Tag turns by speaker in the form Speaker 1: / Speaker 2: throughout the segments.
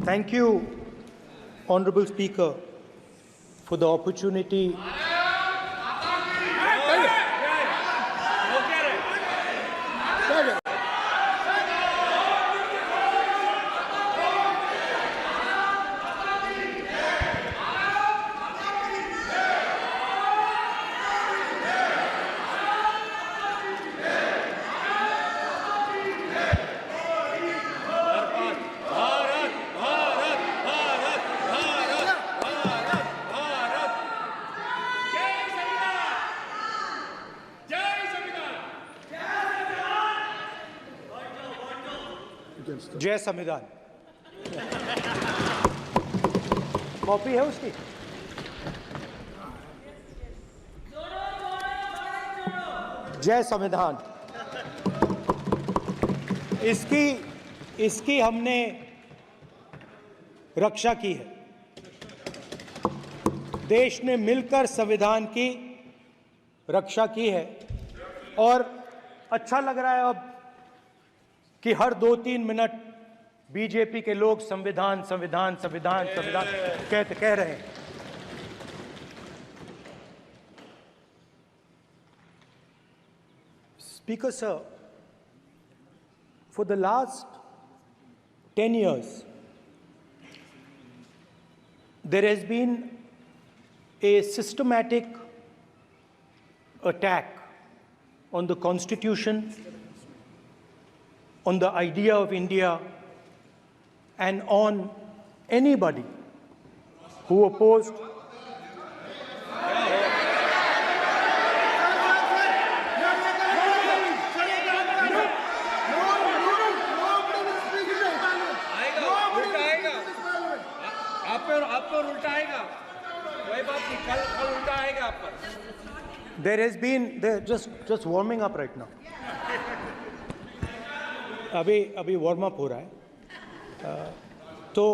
Speaker 1: Thank you, Honorable Speaker, for the opportunity. जय संविधान। Copy है उसकी? जय संविधान। इसकी हमने रक्षा की है। देश ने मिलकर संविधान की रक्षा की है और अच्छा लग रहा है अब कि हर 2-3 मिनट बीजेपी के लोग संविधान संविधान संविधान संविधान कह रहे हैं। Speaker sir, for the last 10 years, there has been a systematic attack on the Constitution, on the idea of India, and on anybody who opposed There has been just warming up right now. अभी warm up हो रहा है। तो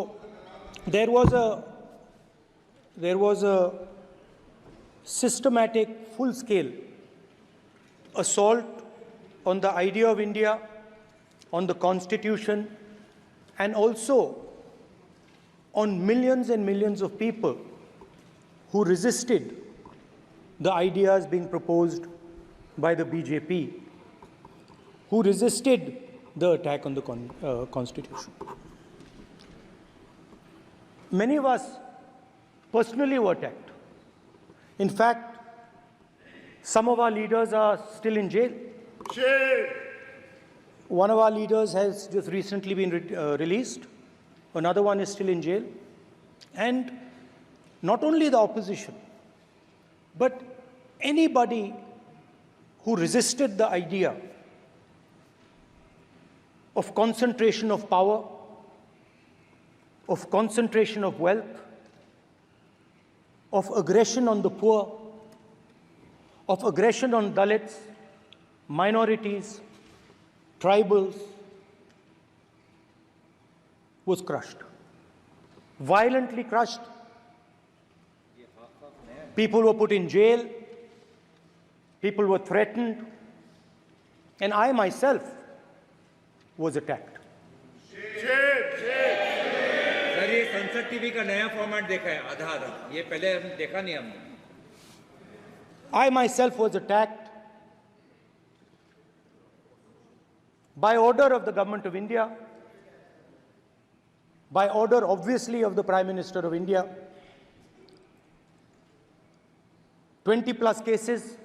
Speaker 1: there was a systematic, full-scale assault on the idea of India, on the Constitution, and also on millions and millions of people who resisted the ideas being proposed by the BJP, who resisted the attack on the Constitution. Many of us personally were attacked. In fact, some of our leaders are still in jail. Shame. One of our leaders has just recently been released. Another one is still in jail. And not only the opposition, but anybody who resisted the idea of concentration of power, of concentration of wealth, of aggression on the poor, of aggression on Dalits, minorities, tribals, was crushed, violently crushed. People were put in jail, people were threatened, and I myself was attacked.
Speaker 2: Sir ये संसद TV का नया format देखा है आधा आधा, ये पहले हम देखा नहीं हमने।
Speaker 1: I myself was attacked by order of the government of India, by order obviously of the Prime Minister of India. 20+ cases,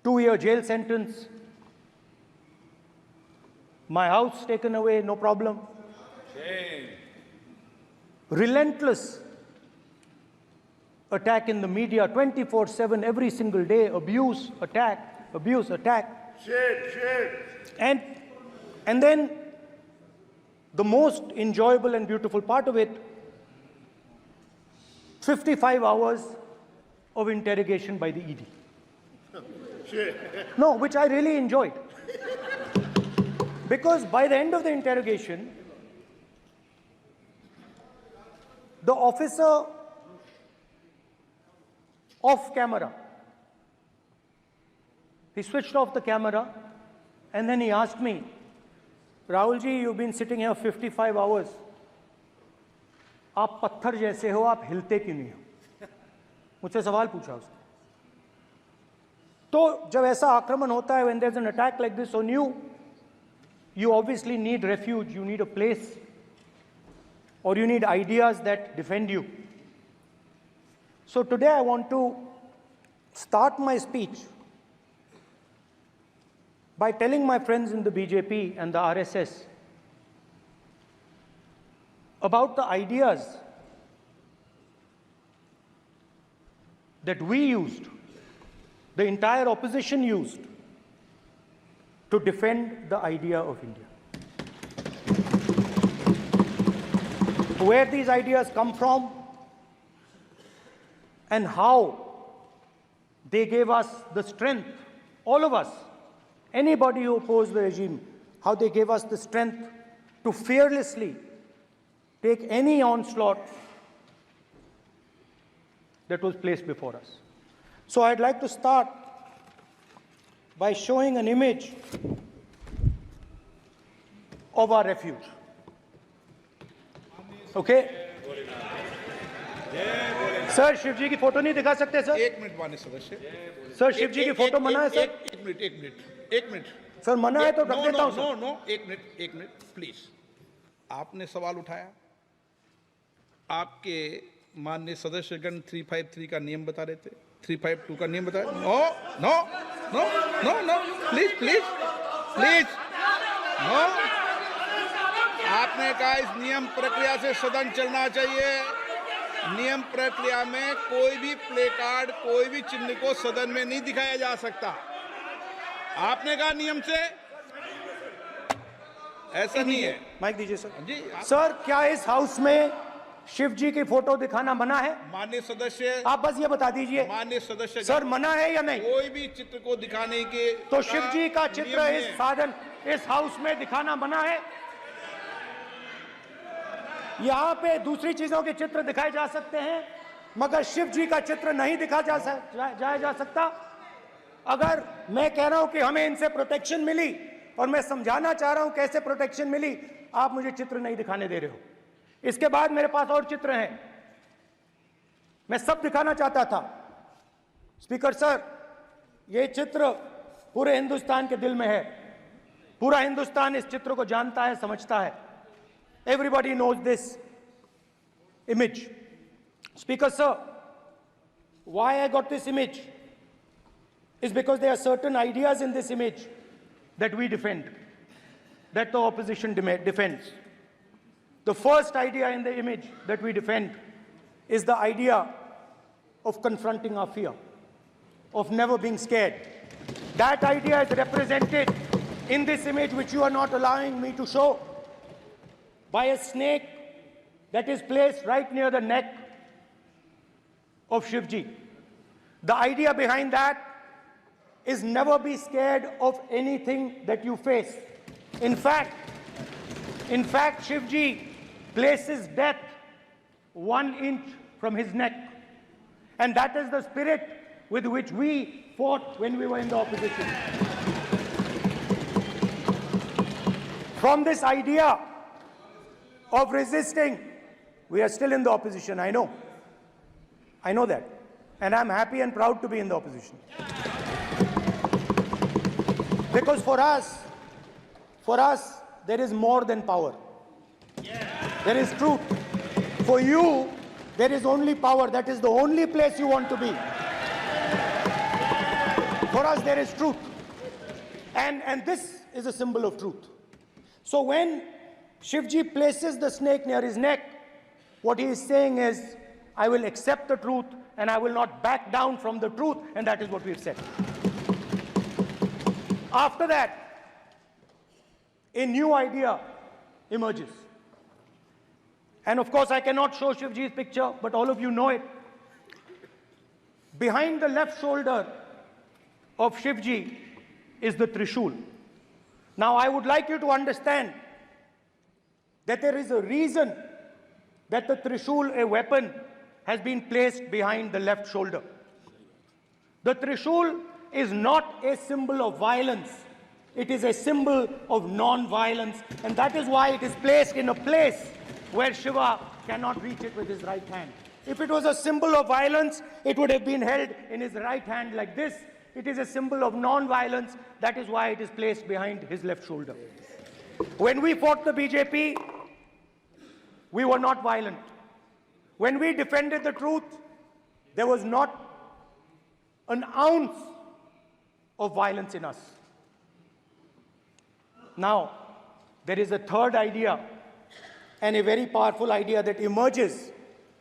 Speaker 1: 2-year jail sentence, my house taken away, no problem. Shame. Relentless attack in the media, 24/7, every single day, abuse, attack, abuse, attack. Shame. And then the most enjoyable and beautiful part of it, 55 hours of interrogation by the ED. No, which I really enjoyed. Because by the end of the interrogation, the officer off camera, he switched off the camera and then he asked me, Rahul ji, you've been sitting here 55 hours. आप पत्थर जैसे हो, आप हिलते क्यों नहीं हो? मुझसे सवाल पूछा उसने. तो जब ऐसा आक्रमण होता है, when there's an attack like this on you, you obviously need refuge, you need a place, or you need ideas that defend you. So today I want to start my speech by telling my friends in the BJP and the RSS about the ideas that we used, the entire opposition used, to defend the idea of India. Where these ideas come from and how they gave us the strength, all of us, anybody who opposed the regime, how they gave us the strength to fearlessly take any onslaught that was placed before us. So I'd like to start by showing an image of our refuge. Okay? Sir Shiva ji की photo नहीं दिखा सकते sir?
Speaker 3: एक minute माननीय सदस्य.
Speaker 1: Sir Shiva ji की photo मना है सर?
Speaker 3: एक मिनट.
Speaker 1: सर मना है तो रख देता हूं सर.
Speaker 3: नो, एक मिनट प्लीज. आपने सवाल उठाया, आपके माननीय सदस्यगण 353 का नियम बता रहे थे, 352 का नियम बता रहे. No please no. आपने कहा इस नियम प्रक्रिया से सदन चलना चाहिए. नियम प्रक्रिया में कोई भी प्ले कार्ड, कोई भी चिन्ह को सदन में नहीं दिखाया जा सकता. आपने कहा नियम से, ऐसा नहीं है.
Speaker 1: माइक दीजिए सर.
Speaker 3: जी
Speaker 1: सर क्या इस हाउस में शिव जी की फोटो दिखाना मना है?
Speaker 3: माननीय सदस्य,
Speaker 1: आप बस ये बता दीजिए.
Speaker 3: माननीय सदस्य
Speaker 1: सर मना है या नहीं?
Speaker 3: कोई भी चित्र को दिखाने के
Speaker 1: तो शिव जी का चित्र
Speaker 3: नियम
Speaker 1: इस
Speaker 3: है.
Speaker 1: साधन, इस हाउस में दिखाना मना है? यहाँ पे दूसरी चीजों के चित्र दिखाए जा सकते हैं, मगर शिव जी का चित्र नहीं दिखा जा सकता. अगर मैं कह रहा हूं कि हमें इनसे प्रोटेक्शन मिली और मैं समझाना चाह रहा हूं कैसे प्रोटेक्शन मिली, आप मुझे चित्र नहीं दिखाने दे रहे हो. इसके बाद मेरे पास और चित्र हैं, मैं सब दिखाना चाहता था. स्पीकर सर, ये चित्र पूरे हिंदुस्तान के दिल में है. पूरा हिंदुस्तान इस चित्र को जानता है, समझता है. Everybody knows this image. Speaker sir, why I got this image is because there are certain ideas in this image that we defend, that the opposition defends. The first idea in the image that we defend is the idea of confronting our fear, of never being scared. That idea is represented in this image, which you are not allowing me to show, by a snake that is placed right near the neck of Shivji. The idea behind that is never be scared of anything that you face. In fact, Shivji places death 1 inch from his neck. And that is the spirit with which we fought when we were in the opposition. From this idea of resisting, we are still in the opposition, I know. I know that. And I'm happy and proud to be in the opposition. Because for us, there is more than power. There is truth. For you, there is only power. That is the only place you want to be. For us, there is truth. And this is a symbol of truth. So when Shivji places the snake near his neck, what he is saying is, I will accept the truth and I will not back down from the truth, and that is what we've said. After that, a new idea emerges. And of course, I cannot show Shivji's picture, but all of you know it. Behind the left shoulder of Shivji is the Trishul. Now, I would like you to understand that there is a reason that the Trishul, a weapon, has been placed behind the left shoulder. The Trishul is not a symbol of violence. It is a symbol of non-violence, and that is why it is placed in a place where Shiva cannot reach it with his right hand. If it was a symbol of violence, it would have been held in his right hand like this. It is a symbol of non-violence. That is why it is placed behind his left shoulder. When we fought the BJP, we were not violent. When we defended the truth, there was not an ounce of violence in us. Now, there is a third idea, and a very powerful idea that emerges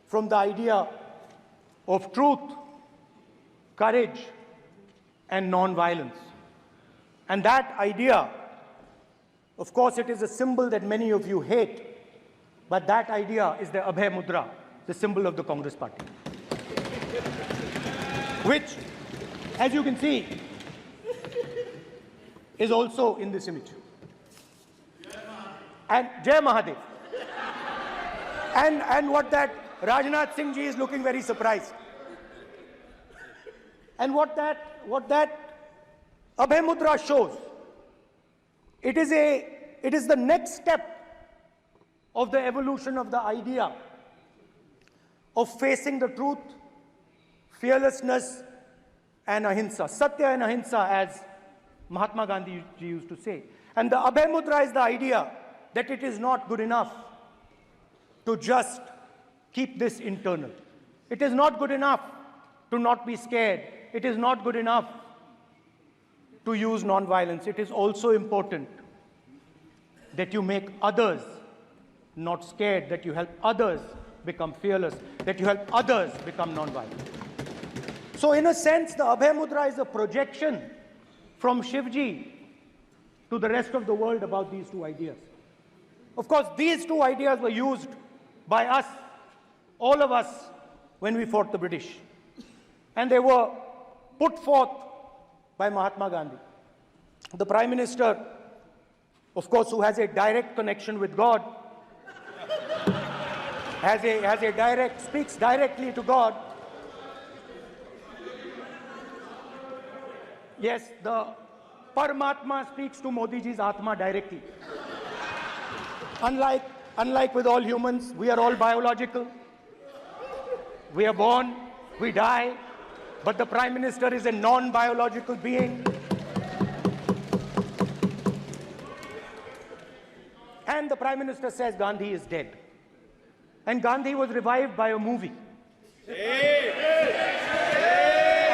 Speaker 1: from the idea of truth, courage, and non-violence. And that idea, of course, it is a symbol that many of you hate, but that idea is the Abhay Mudra, the symbol of the Congress Party, which, as you can see, is also in this image. And Jai Mahadev. And what that Rajnath Singh ji is looking very surprised. And what that Abhay Mudra shows, it is the next step of the evolution of the idea of facing the truth, fearlessness, and ahimsa. Satya and ahimsa, as Mahatma Gandhi ji used to say. And the Abhay Mudra is the idea that it is not good enough to just keep this internal. It is not good enough to not be scared. It is not good enough to use non-violence. It is also important that you make others not scared, that you help others become fearless, that you help others become non-violent. So in a sense, the Abhay Mudra is a projection from Shivji to the rest of the world about these two ideas. Of course, these two ideas were used by us, all of us, when we fought the British. And they were put forth by Mahatma Gandhi. The Prime Minister, of course, who has a direct connection with God, speaks directly to God. Yes, the Paramatma speaks to Modi ji's Atma directly. Unlike with all humans, we are all biological. We are born, we die, but the Prime Minister is a non-biological being. And the Prime Minister says Gandhi is dead. And Gandhi was revived by a movie. I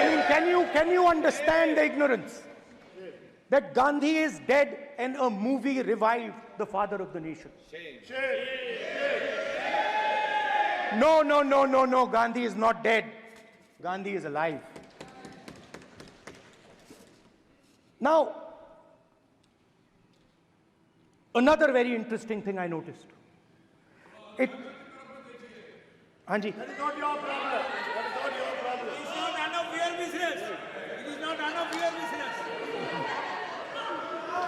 Speaker 1: mean, can you understand the ignorance? That Gandhi is dead and a movie revived the father of the nation. No, Gandhi is not dead. Gandhi is alive. Now, another very interesting thing I noticed. Hanji.
Speaker 4: That is not your problem. That is not your problem. It is not none of your business. It is not none of your business.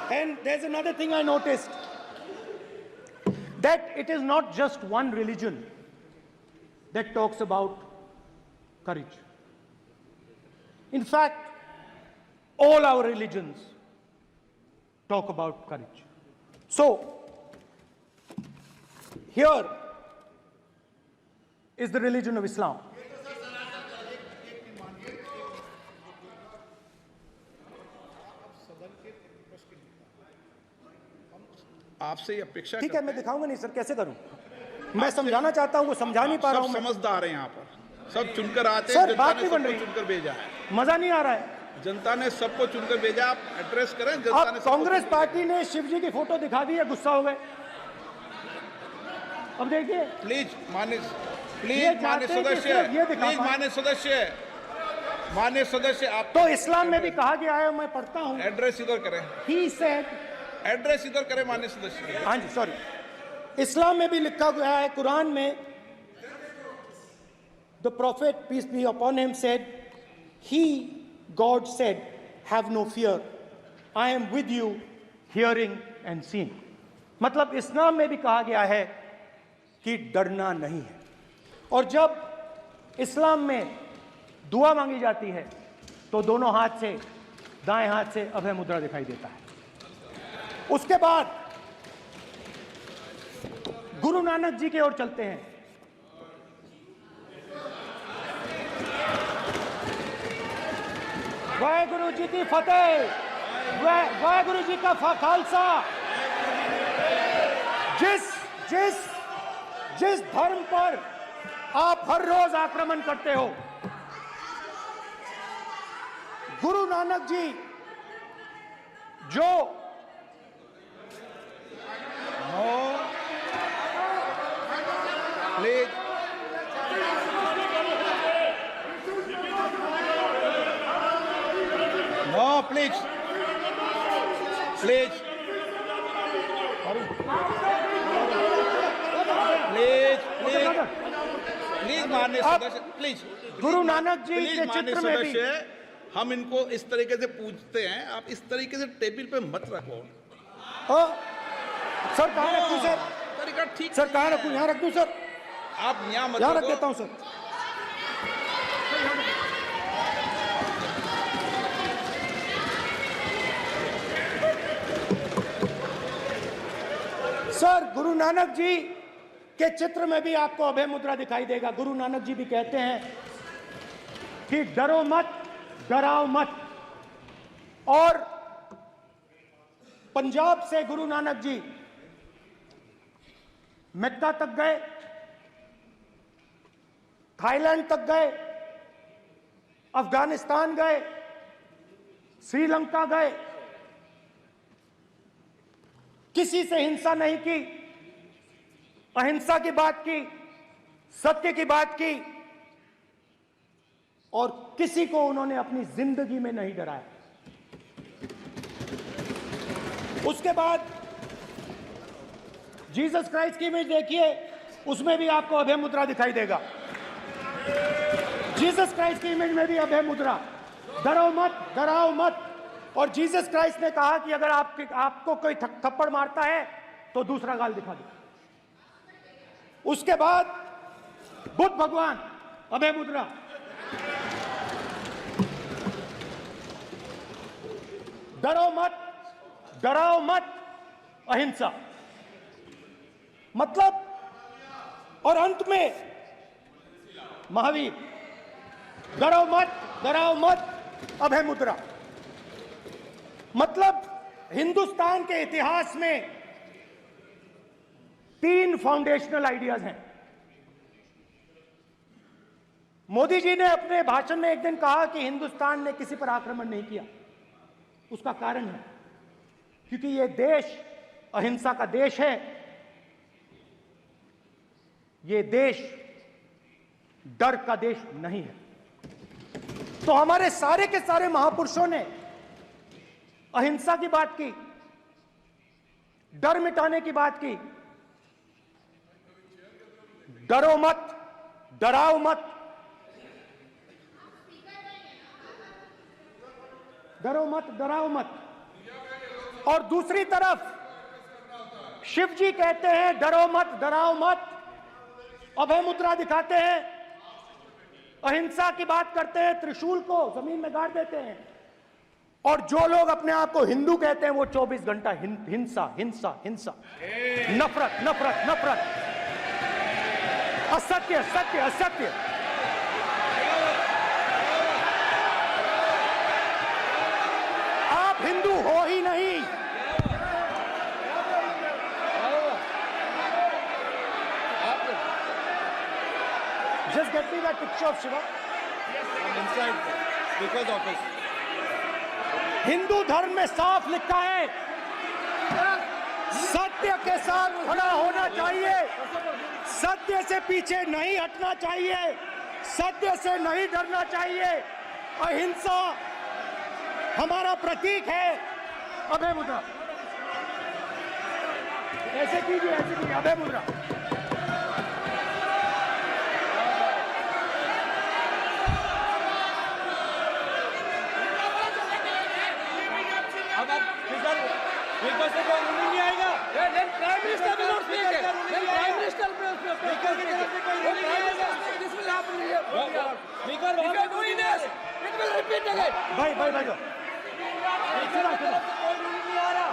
Speaker 1: And there's another thing I noticed. That it is not just one religion that talks about courage. In fact, all our religions talk about courage. So, here is the religion of Islam.
Speaker 3: आपसे ये अपेक्षा
Speaker 1: ठीक है, मैं दिखाऊंगा नहीं sir, कैसे करूं? मैं समझाना चाहता हूं, वो समझा नहीं पा रहा हूं
Speaker 3: सब
Speaker 1: मैं।
Speaker 3: समझदार हैं यहाँ पर, सब चुनकर आते
Speaker 1: सर,
Speaker 3: हैं, जनता
Speaker 1: बात
Speaker 3: ने
Speaker 1: नहीं बन
Speaker 3: सबको
Speaker 1: रही।
Speaker 3: चुनकर भेजा है।
Speaker 1: मजा नहीं आ रहा है।
Speaker 3: जनता ने सबको चुनकर भेजा, आप एड्रेस करें। जनता
Speaker 1: अब
Speaker 3: ने सबको
Speaker 1: कांग्रेस
Speaker 3: चुनकर-
Speaker 1: पार्टी ने शिवजी की फोटो दिखा दी है, गुस्सा हो गए। अब देखिए,
Speaker 3: प्लीज मान्य
Speaker 1: ये
Speaker 3: मान्य
Speaker 1: चाहते हैं कि
Speaker 3: सदस्य,
Speaker 1: सिर्फ ये दिखा
Speaker 3: प्लीज
Speaker 1: पाएं।
Speaker 3: मान्य सदस्य आप
Speaker 1: तो इस्लाम में भी कहा गया है, मैं पढ़ता हूं।
Speaker 3: एड्रेस इधर करें,
Speaker 1: He said,
Speaker 3: एड्रेस इधर करें मान्य सदस्य।
Speaker 1: हाँ जी, सॉरी, इस्लाम में भी लिखा गया है, कुरान में, the prophet, peace be upon him, said, he, God said, have no fear. I am with you, hearing and seeing. मतलब इस्लाम में भी कहा गया है कि डरना नहीं है। और जब इस्लाम में दुआ मांगी जाती है तो दोनों हाथ से, दाएं हाथ से अभय मुद्रा दिखाई देता है। उसके बाद गुरु नानक जी की ओर चलते हैं। वाहेगुरु जी की फतेह, वाहेगुरु जी का खालसा। जिस धर्म पर आप हर रोज आक्रमण करते हो, गुरु नानक जी जो
Speaker 3: please no, please please please please please माननीय सदस्य, please
Speaker 1: Guru Nanak ji
Speaker 3: please
Speaker 1: के
Speaker 3: माननीय
Speaker 1: चित्र में भी
Speaker 3: सदस्य, हम इनको इस तरीके से पूछते हैं, आप इस तरीके से टेबल पे मत रखो।
Speaker 1: सर कहाँ रखूं सर?
Speaker 3: तरीका ठीक
Speaker 1: सर कहाँ
Speaker 3: नहीं
Speaker 1: रखूं?
Speaker 3: है।
Speaker 1: यहाँ रख दूं सर?
Speaker 3: आप यहाँ मत
Speaker 1: यहाँ रख
Speaker 3: रखो।
Speaker 1: देता हूं सर। सर गुरु नानक जी के चित्र में भी आपको अभय मुद्रा दिखाई देगा। गुरु नानक जी भी कहते हैं कि डरो मत, डराओ मत। और पंजाब से गुरु नानक जी मक्का तक गए, थाईलैंड तक गए, अफगानिस्तान गए, श्रीलंका गए, किसी से हिंसा नहीं की, अहिंसा की बात की, सत्य की बात की, और किसी को उन्होंने अपनी जिंदगी में नहीं डराया। उसके बाद जीसस क्राइस्ट की इमेज देखिए, उसमें भी आपको अभय मुद्रा दिखाई देगा। जीसस क्राइस्ट की इमेज में भी अभय मुद्रा, डरो मत, डराओ मत। और जीसस क्राइस्ट ने कहा कि अगर आपको कोई थप्पड़ मारता है तो दूसरा गाल दिखा दो। उसके बाद बुद्ध भगवान, अभय मुद्रा, डरो मत, डराओ मत, अहिंसा। मतलब, और अंत में महावीर, डरो मत, डराओ मत, अभय मुद्रा। मतलब हिंदुस्तान के इतिहास में 3 फाउंडेशनल आइडियाज हैं। मोदी जी ने अपने भाषण में एक दिन कहा कि हिंदुस्तान ने किसी पर आक्रमण नहीं किया। उसका कारण है क्योंकि यह देश अहिंसा का देश है, यह देश डर का देश नहीं है। तो हमारे सारे के सारे महापुरुषों ने अहिंसा की बात की, डर मिटाने की बात की। डरो मत, डराओ मत, डरो मत, डराओ मत। और दूसरी तरफ शिव जी कहते हैं डरो मत, डराओ मत, अभय मुद्रा दिखाते हैं, अहिंसा की बात करते हैं, त्रिशूल को जमीन में गाड़ देते हैं। और जो लोग अपने आप को हिंदू कहते हैं वो 24 घंटा हिंसा, हिंसा, हिंसा, नफरत, नफरत, नफरत, असत्य, सत्य, असत्य। आप हिंदू हो ही नहीं। Just get me that picture of Shiva.
Speaker 2: inside because of his
Speaker 1: Hindu धर्म में साफ लिखा है, सत्य के साथ खड़ा होना चाहिए, सत्य से पीछे नहीं हटना चाहिए, सत्य से नहीं डरना चाहिए। अहिंसा हमारा प्रतीक है। अभय मुद्रा, ऐसे कीजिए, ऐसे कीजिए, अभय मुद्रा।
Speaker 2: स्पीकर से कोई रूलिंग नहीं आएगा।
Speaker 4: Prime Minister will not speak. Then Prime Minister will speak.
Speaker 2: Speaker की तरफ से कोई रूलिंग नहीं आएगा।
Speaker 4: This will happen here.
Speaker 2: Speaker
Speaker 4: If you are doing this, it will repeat again.
Speaker 1: भाई भाई भाई,
Speaker 2: स्पीकर की तरफ से कोई रूलिंग नहीं आ रहा।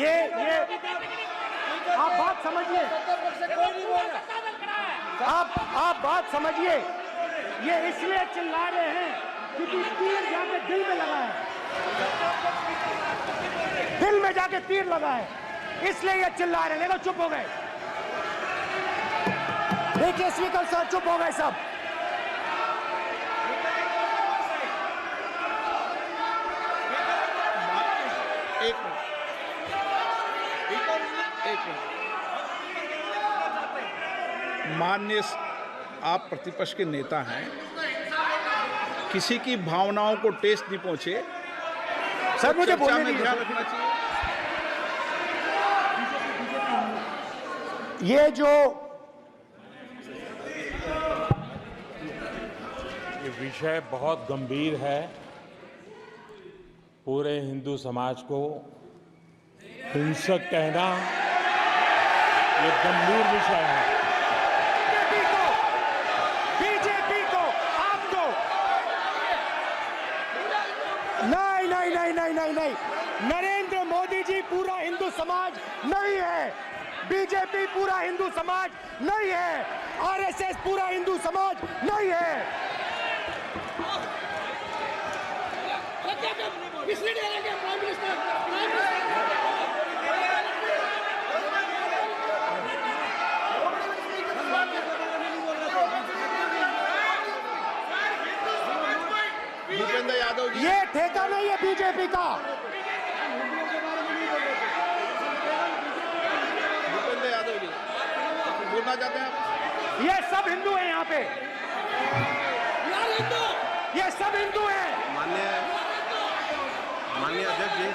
Speaker 1: ये आप बात समझिए, आप बात समझिए। ये इसलिए चिल्ला रहे हैं क्योंकि तीर जाके दिल में लगा है, दिल में जाके तीर लगा है, इसलिए ये चिल्ला रहे हैं। देखो चुप हो गए, देखिए स्पीकर सर चुप हो गए सब।
Speaker 3: एक मिनट। माननीय आप प्रतिपक्ष के नेता हैं, किसी की भावनाओं को ठेस नहीं पहुंचे,
Speaker 1: सर मुझे
Speaker 3: चर्चा
Speaker 1: बोलने
Speaker 3: में
Speaker 1: दीजिए।
Speaker 3: ध्यान रखना चाहिए।
Speaker 1: ये जो
Speaker 5: ये विषय बहुत गंभीर है, पूरे हिंदू समाज को हिंसक कहना ये गंभीर विषय है।
Speaker 1: बीजेपी को आपको नहीं, नरेंद्र मोदी जी पूरा हिंदू समाज नहीं है, बीजेपी पूरा हिंदू समाज नहीं है, आरएसएस पूरा हिंदू समाज नहीं है।
Speaker 3: भूपेंद्र यादव जी,
Speaker 1: ये ठेका नहीं है बीजेपी का।
Speaker 3: भूपेंद्र यादव जी बोलना चाहते हैं आप?
Speaker 1: ये सब हिंदू हैं यहाँ पे, ये सब हिंदू हैं।
Speaker 6: माननीय अध्यक्ष जी,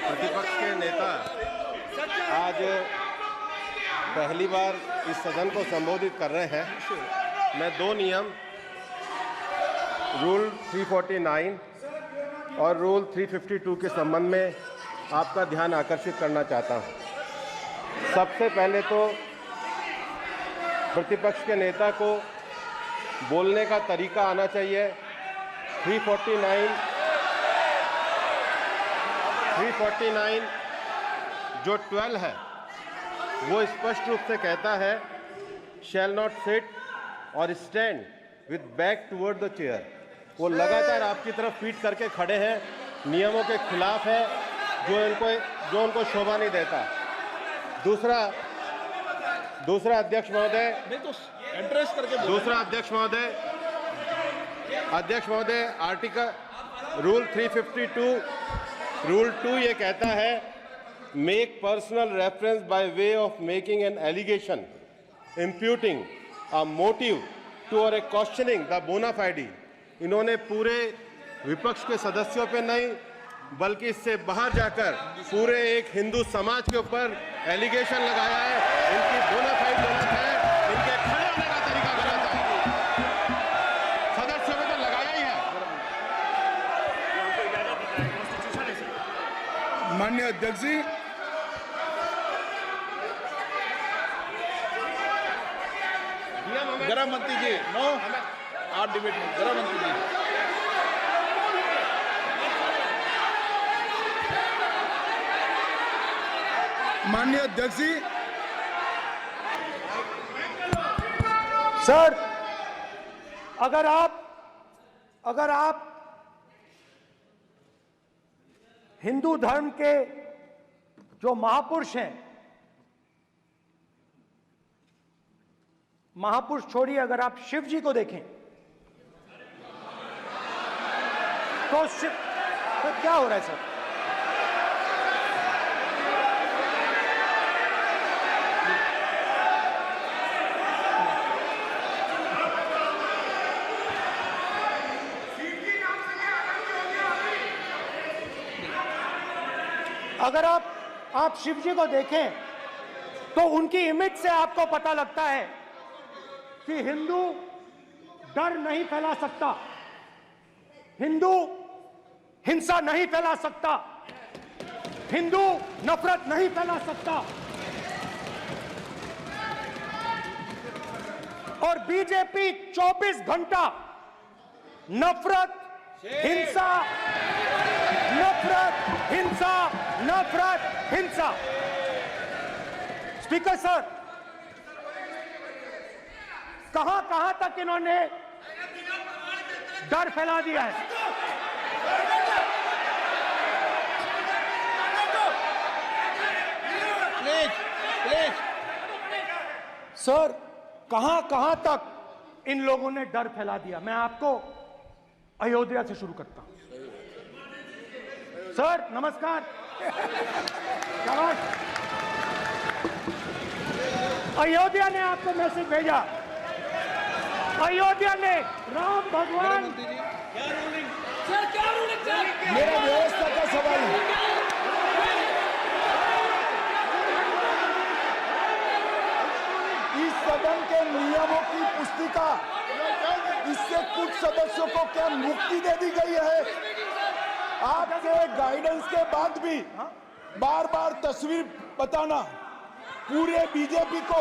Speaker 6: प्रतिपक्ष के नेता आज पहली बार इस सदन को संबोधित कर रहे हैं। मैं दो नियम रूल 349 और रूल 352 के संबंध में आपका ध्यान आकर्षित करना चाहता हूं। सबसे पहले तो प्रतिपक्ष के नेता को बोलने का तरीका आना चाहिए। 349 जो 12 है वो स्पष्ट रूप से कहता है शैल नॉट सिट और stand with back toward the chair. वो लगातार आपकी तरफ पीठ करके खड़े हैं, नियमों के खिलाफ है, जो उनको शोभा नहीं देता। दूसरा अध्यक्ष महोदय,
Speaker 3: एड्रेस करके
Speaker 6: दूसरा अध्यक्ष महोदय आर्टिकल रूल 352 रूल 2 ये कहता है make personal reference by way of making an allegation imputing a motive to और ए क्वेश्चनिंग द बोना फाइडी। इन्होंने पूरे विपक्ष के सदस्यों पे नहीं बल्कि इससे बाहर जाकर पूरे एक हिंदू समाज के ऊपर एलिगेशन लगाया है। इनकी बोना फाइड गलत है, इनके खड़े होने का तरीका गलत है। सदस्यों में तो लगाया ही है।
Speaker 3: माननीय अध्यक्ष जी, गृह मंत्री जी, नो आप डिबेट में गृह मंत्री जी। माननीय अध्यक्ष जी,
Speaker 1: सर अगर आप हिंदू धर्म के जो महापुरुष हैं, महापुरुष छोड़िए, अगर आप शिव जी को देखें तो क्या हो रहा है सर? अगर आप शिव जी को देखें तो उनकी इमेज से आपको पता लगता है कि हिंदू डर नहीं फैला सकता, हिंदू हिंसा नहीं फैला सकता, हिंदू नफरत नहीं फैला सकता। और बीजेपी 24 घंटा नफरत, हिंसा, नफरत, हिंसा, नफरत, हिंसा। स्पीकर सर, कहां तक इन्होंने डर फैला दिया है?
Speaker 3: प्लीज
Speaker 1: सर, कहां तक इन लोगों ने डर फैला दिया? मैं आपको अयोध्या से शुरू करता हूं। सर नमस्कार। शाबाश। अयोध्या ने आपको मैसेज भेजा। अयोध्या ने राम भगवान।
Speaker 7: मेरा व्यवस्था का सवाल है। इस सदन के नियमों की पुस्तिका, इससे कुछ सदस्यों को क्या मुक्ति दे दी गई है? आपके गाइडेंस के बाद भी बार बार तस्वीर बताना, पूरे बीजेपी को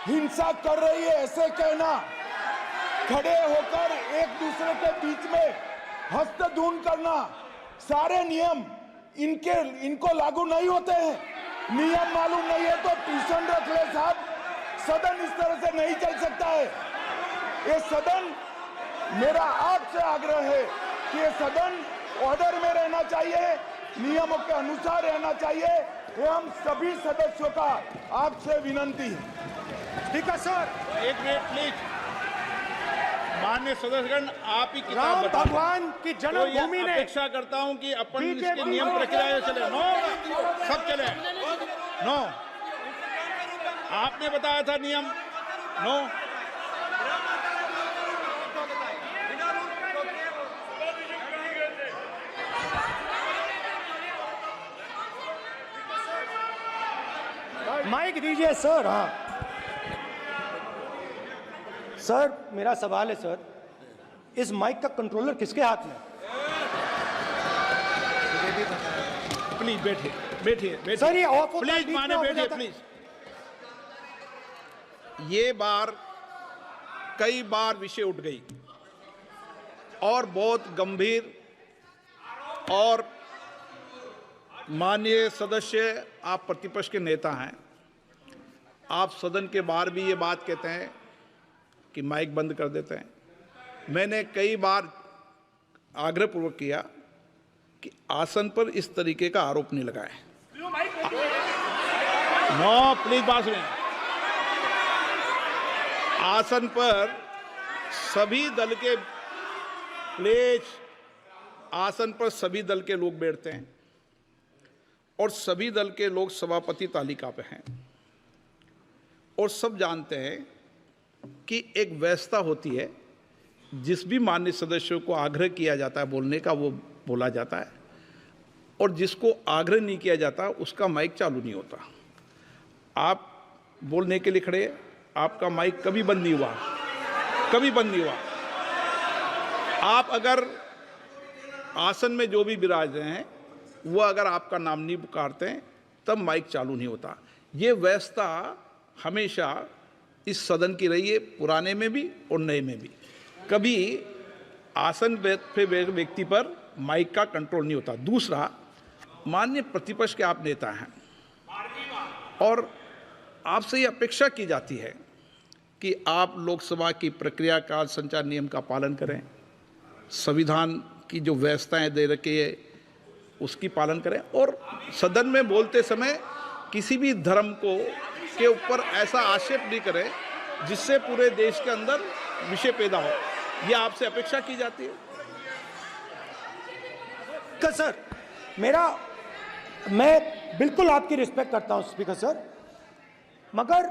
Speaker 7: हिंसा कर रही है ऐसे कहना, खड़े होकर एक दूसरे के बीच में हस्तधून करना, सारे नियम इनको लागू नहीं होते हैं। नियम मालूम नहीं है तो ट्यूशन रख ले साहब। सदन इस तरह से नहीं चल सकता है। ये सदन, मेरा आपसे आग्रह है कि ये सदन ऑर्डर में रहना चाहिए, नियमों के अनुसार रहना चाहिए। ये हम सभी सदस्यों का आपसे विनंती है।
Speaker 1: स्पीकर सर,
Speaker 3: एक मिनट प्लीज। माननीय सदस्यगण, आप ही किताब
Speaker 1: राम
Speaker 3: बताएं।
Speaker 1: भगवान की
Speaker 3: तो
Speaker 1: जन्मभूमि
Speaker 3: ये
Speaker 1: ने
Speaker 3: अपेक्षा करता हूं कि अपन
Speaker 1: बीजेपी
Speaker 3: इसके नियम प्रक्रिया चले। नो, सब चले। नो, आपने बताया था नियम। नो,
Speaker 1: माइक दीजिए सर। हाँ सर, मेरा सवाल है सर, इस माइक का कंट्रोलर किसके हाथ में?
Speaker 3: प्लीज बैठिए बैठिए
Speaker 1: सर ये ऑफ होता है,
Speaker 3: प्लीज
Speaker 1: बीच में
Speaker 3: माने
Speaker 1: ऑफ हो
Speaker 3: बैठिए
Speaker 1: जाता है।
Speaker 3: प्लीज। ये बार कई बार विषय उठ गई और बहुत गंभीर, और माननीय सदस्य, आप प्रतिपक्ष के नेता हैं, आप सदन के बाहर भी ये बात कहते हैं कि माइक बंद कर देते हैं। मैंने कई बार आग्रहपूर्वक किया कि आसन पर इस तरीके का आरोप नहीं लगाएं। नो, प्लीज बात सुनिए। आसन पर सभी दल के, प्लीज, आसन पर सभी दल के लोग बैठते हैं और सभी दल के लोग सभापति तालिका पे हैं, और सब जानते हैं कि एक व्यवस्था होती है, जिस भी माननीय सदस्यों को आग्रह किया जाता है बोलने का वो बोला जाता है, और जिसको आग्रह नहीं किया जाता उसका माइक चालू नहीं होता। आप बोलने के लिए खड़े, आपका माइक कभी बंद नहीं हुआ, कभी बंद नहीं हुआ। आप अगर आसन में जो भी विराज रहे हैं वो अगर आपका नाम नहीं पुकारते हैं तब माइक चालू नहीं होता। ये व्यवस्था हमेशा इस सदन की रही है, पुराने में भी और नए में भी। कभी आसन पे व्यक्ति पर माइक का कंट्रोल नहीं होता। दूसरा, माननीय प्रतिपक्ष के आप नेता हैं और आपसे ये अपेक्षा की जाती है कि आप लोकसभा की प्रक्रिया का, संचार नियम का पालन करें, संविधान की जो व्यवस्थाएं दे रखी है उसकी पालन करें, और सदन में बोलते समय किसी भी धर्म को के ऊपर ऐसा आक्षेप नहीं करें जिससे पूरे देश के अंदर विषय पैदा हो। ये आपसे अपेक्षा की जाती है।
Speaker 1: सर, मैं बिल्कुल आपकी रिस्पेक्ट करता हूं स्पीकर सर, मगर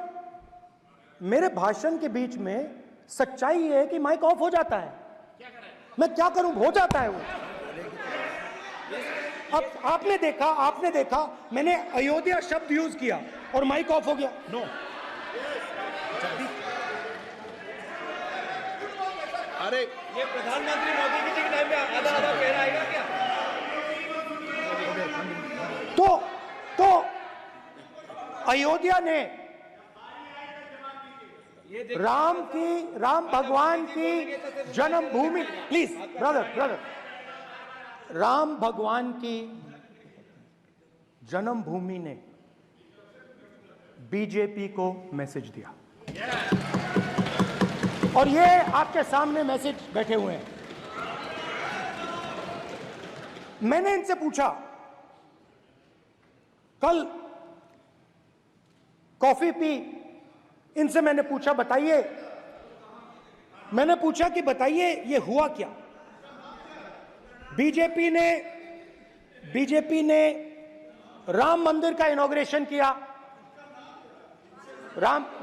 Speaker 1: मेरे भाषण के बीच में सच्चाई ये है कि माइक ऑफ हो जाता है। मैं क्या करूं, हो जाता है वो। अब आपने देखा मैंने अयोध्या शब्द यूज किया और माइक ऑफ हो गया।
Speaker 3: नो, अरे
Speaker 2: ये प्रधानमंत्री मोदी जी के टाइम में आधा आधा कह आएगा क्या?
Speaker 1: तो अयोध्या ने राम भगवान की जन्मभूमि, प्लीज ब्रदर, राम भगवान की जन्मभूमि ने बीजेपी को मैसेज दिया, और ये आपके सामने मैसेज बैठे हुए हैं। मैंने इनसे पूछा, कल कॉफी पी, इनसे मैंने पूछा बताइए, मैंने पूछा कि बताइए ये हुआ क्या। बीजेपी ने राम मंदिर का इनॉग्रेशन किया,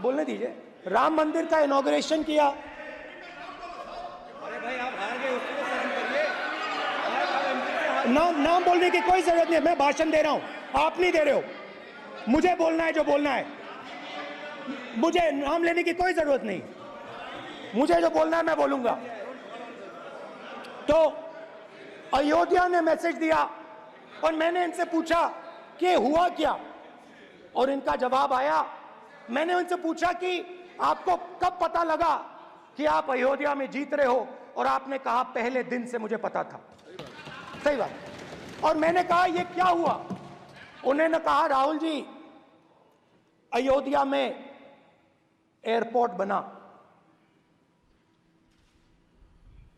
Speaker 1: बोलने दीजिए, राम मंदिर का इनॉग्रेशन किया।
Speaker 2: अरे भाई आप हार गए, उसको सहन करिए।
Speaker 1: नाम बोलने की कोई जरूरत नहीं है, मैं भाषण दे रहा हूं, आप नहीं दे रहे हो। मुझे बोलना है जो बोलना है, मुझे नाम लेने की कोई जरूरत नहीं, मुझे जो बोलना है मैं बोलूंगा। तो अयोध्या ने मैसेज दिया, और मैंने इनसे पूछा कि हुआ क्या, और इनका जवाब आया। मैंने उनसे पूछा कि आपको कब पता लगा कि आप अयोध्या में जीत रहे हो, और आपने कहा पहले दिन से मुझे पता था। सही बात। और मैंने कहा ये क्या हुआ, उन्होंने कहा राहुल जी, अयोध्या में एयरपोर्ट बना,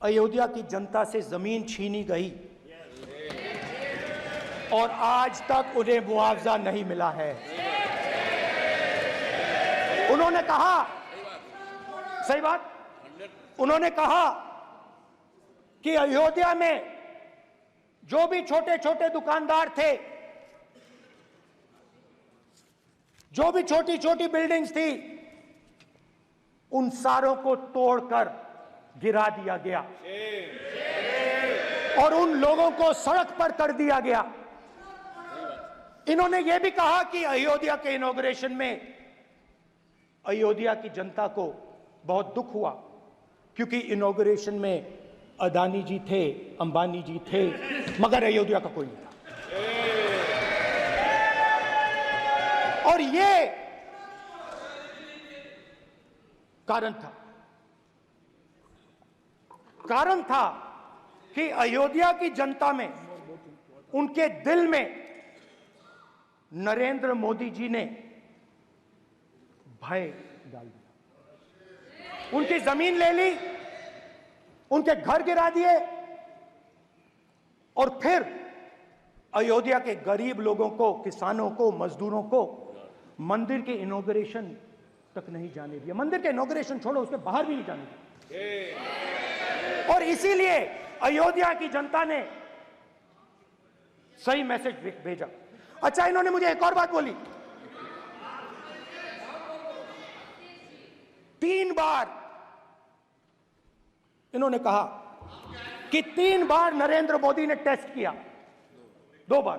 Speaker 1: अयोध्या की जनता से जमीन छीनी गई, और आज तक उन्हें मुआवजा नहीं मिला है। उन्होंने कहा, सही बात, उन्होंने कहा कि अयोध्या में जो भी छोटे छोटे दुकानदार थे, जो भी छोटी छोटी बिल्डिंग्स थी, उन सारों को तोड़कर गिरा दिया गया, और उन लोगों को सड़क पर कर दिया गया। इन्होंने यह भी कहा कि अयोध्या के इनॉग्रेशन में अयोध्या की जनता को बहुत दुख हुआ, क्योंकि इनॉग्रेशन में अदानी जी थे, अंबानी जी थे, मगर अयोध्या का कोई नहीं था। और ये कारण था कि अयोध्या की जनता में, उनके दिल में नरेंद्र मोदी जी ने भय डाल दिया। उनकी जमीन ले ली, उनके घर गिरा दिए, और फिर अयोध्या के गरीब लोगों को, किसानों को, मजदूरों को मंदिर के इनॉग्रेशन तक नहीं जाने दिया। मंदिर के इनॉग्रेशन छोड़ो, उसके बाहर भी नहीं जाने दिया। और इसीलिए अयोध्या की जनता ने सही मैसेज भेजा। अच्छा, इन्होंने मुझे एक और बात बोली, 3 बार इन्होंने कहा कि 3 बार नरेंद्र मोदी ने टेस्ट किया, 2 बार,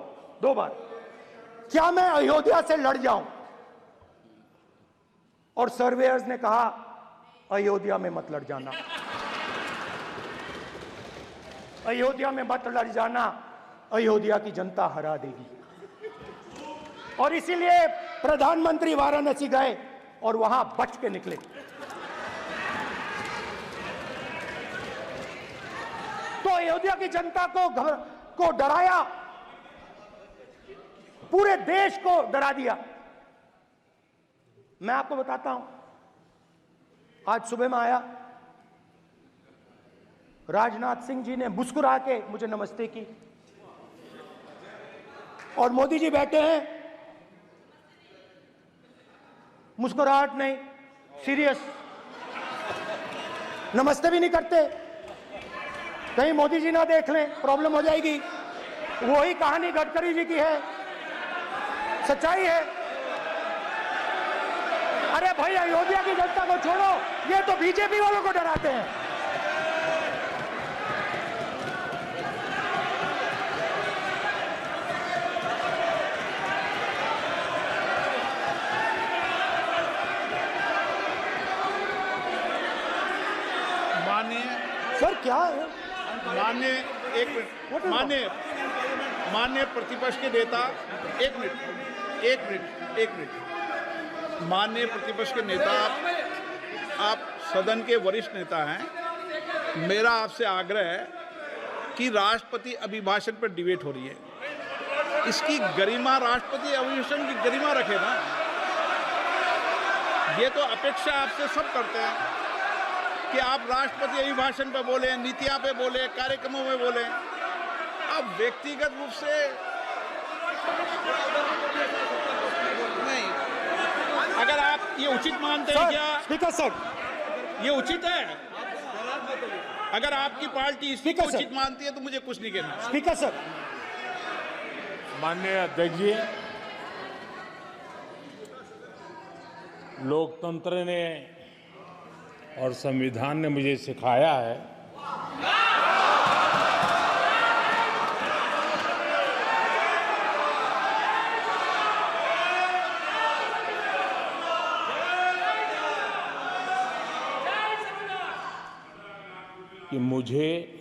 Speaker 1: क्या मैं अयोध्या से लड़ जाऊं? और सर्वेयर्स ने कहा अयोध्या में मत लड़ जाना, अयोध्या में मत लड़ जाना, अयोध्या की जनता हरा देगी। और इसीलिए प्रधानमंत्री वाराणसी गए और वहां बच के निकले। तो अयोध्या की जनता को डराया, पूरे देश को डरा दिया। मैं आपको बताता हूं, आज सुबह में आया, राजनाथ सिंह जी ने मुस्कुरा के मुझे नमस्ते की, और मोदी जी बैठे हैं, मुस्कुराहट नहीं, सीरियस, नमस्ते भी नहीं करते, कहीं मोदी जी ना देख लें, प्रॉब्लम हो जाएगी। वही कहानी गडकरी जी की है, सच्चाई है। अरे भाई, अयोध्या की जनता को छोड़ो, ये तो बीजेपी वालों को डराते हैं। सर क्या है?
Speaker 3: माननीय प्रतिपक्ष के नेता, एक मिनट, माननीय प्रतिपक्ष के नेता, आप सदन के वरिष्ठ नेता हैं। मेरा आपसे आग्रह है कि राष्ट्रपति अभिभाषण पर डिबेट हो रही है। इसकी गरिमा, राष्ट्रपति अभिभाषण की गरिमा रखे ना। ये तो अपेक्षा आपसे सब करते हैं कि आप राष्ट्रपति अभिभाषण पे बोले, नीतियां पे बोले, कार्यक्रमों में बोले। अब व्यक्तिगत रूप से नहीं, अगर आप ये उचित मानते हैं क्या?
Speaker 1: स्पीकर सर,
Speaker 3: ये उचित है? अगर आपकी पार्टी इसको
Speaker 1: स्पीकर सर।
Speaker 3: उचित मानती है तो मुझे कुछ नहीं कहना।
Speaker 1: स्पीकर सर,
Speaker 5: माननीय अध्यक्ष जी, लोकतंत्र ने और संविधान ने मुझे सिखाया है कि मुझे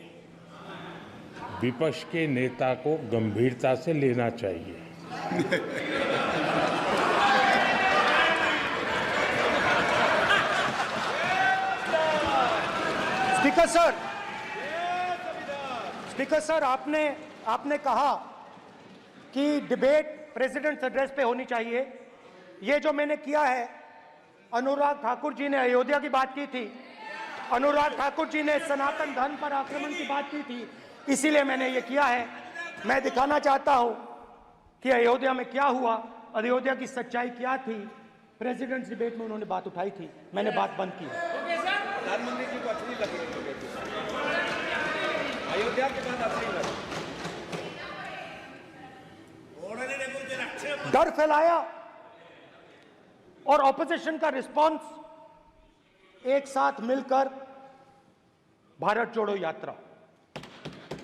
Speaker 5: विपक्ष के नेता को गंभीरता से लेना चाहिए।
Speaker 1: स्पीकर सर, आपने कहा कि डिबेट प्रेसिडेंट्स एड्रेस पे होनी चाहिए। ये जो मैंने किया है, अनुराग ठाकुर जी ने अयोध्या की बात की थी, अनुराग ठाकुर जी ने सनातन धर्म पर आक्रमण की बात की थी, इसीलिए मैंने ये किया है। मैं दिखाना चाहता हूं कि अयोध्या में क्या हुआ, अयोध्या की सच्चाई क्या थी। प्रेसिडेंट्स डिबेट में उन्होंने बात उठाई थी, मैंने बात बंद की है।
Speaker 2: प्रधानमंत्री जी को अच्छी लगी अयोध्या के बाद अच्छी लगी।
Speaker 1: डर फैलाया और ऑपोजिशन का रिस्पांस, एक साथ मिलकर भारत जोड़ो यात्रा,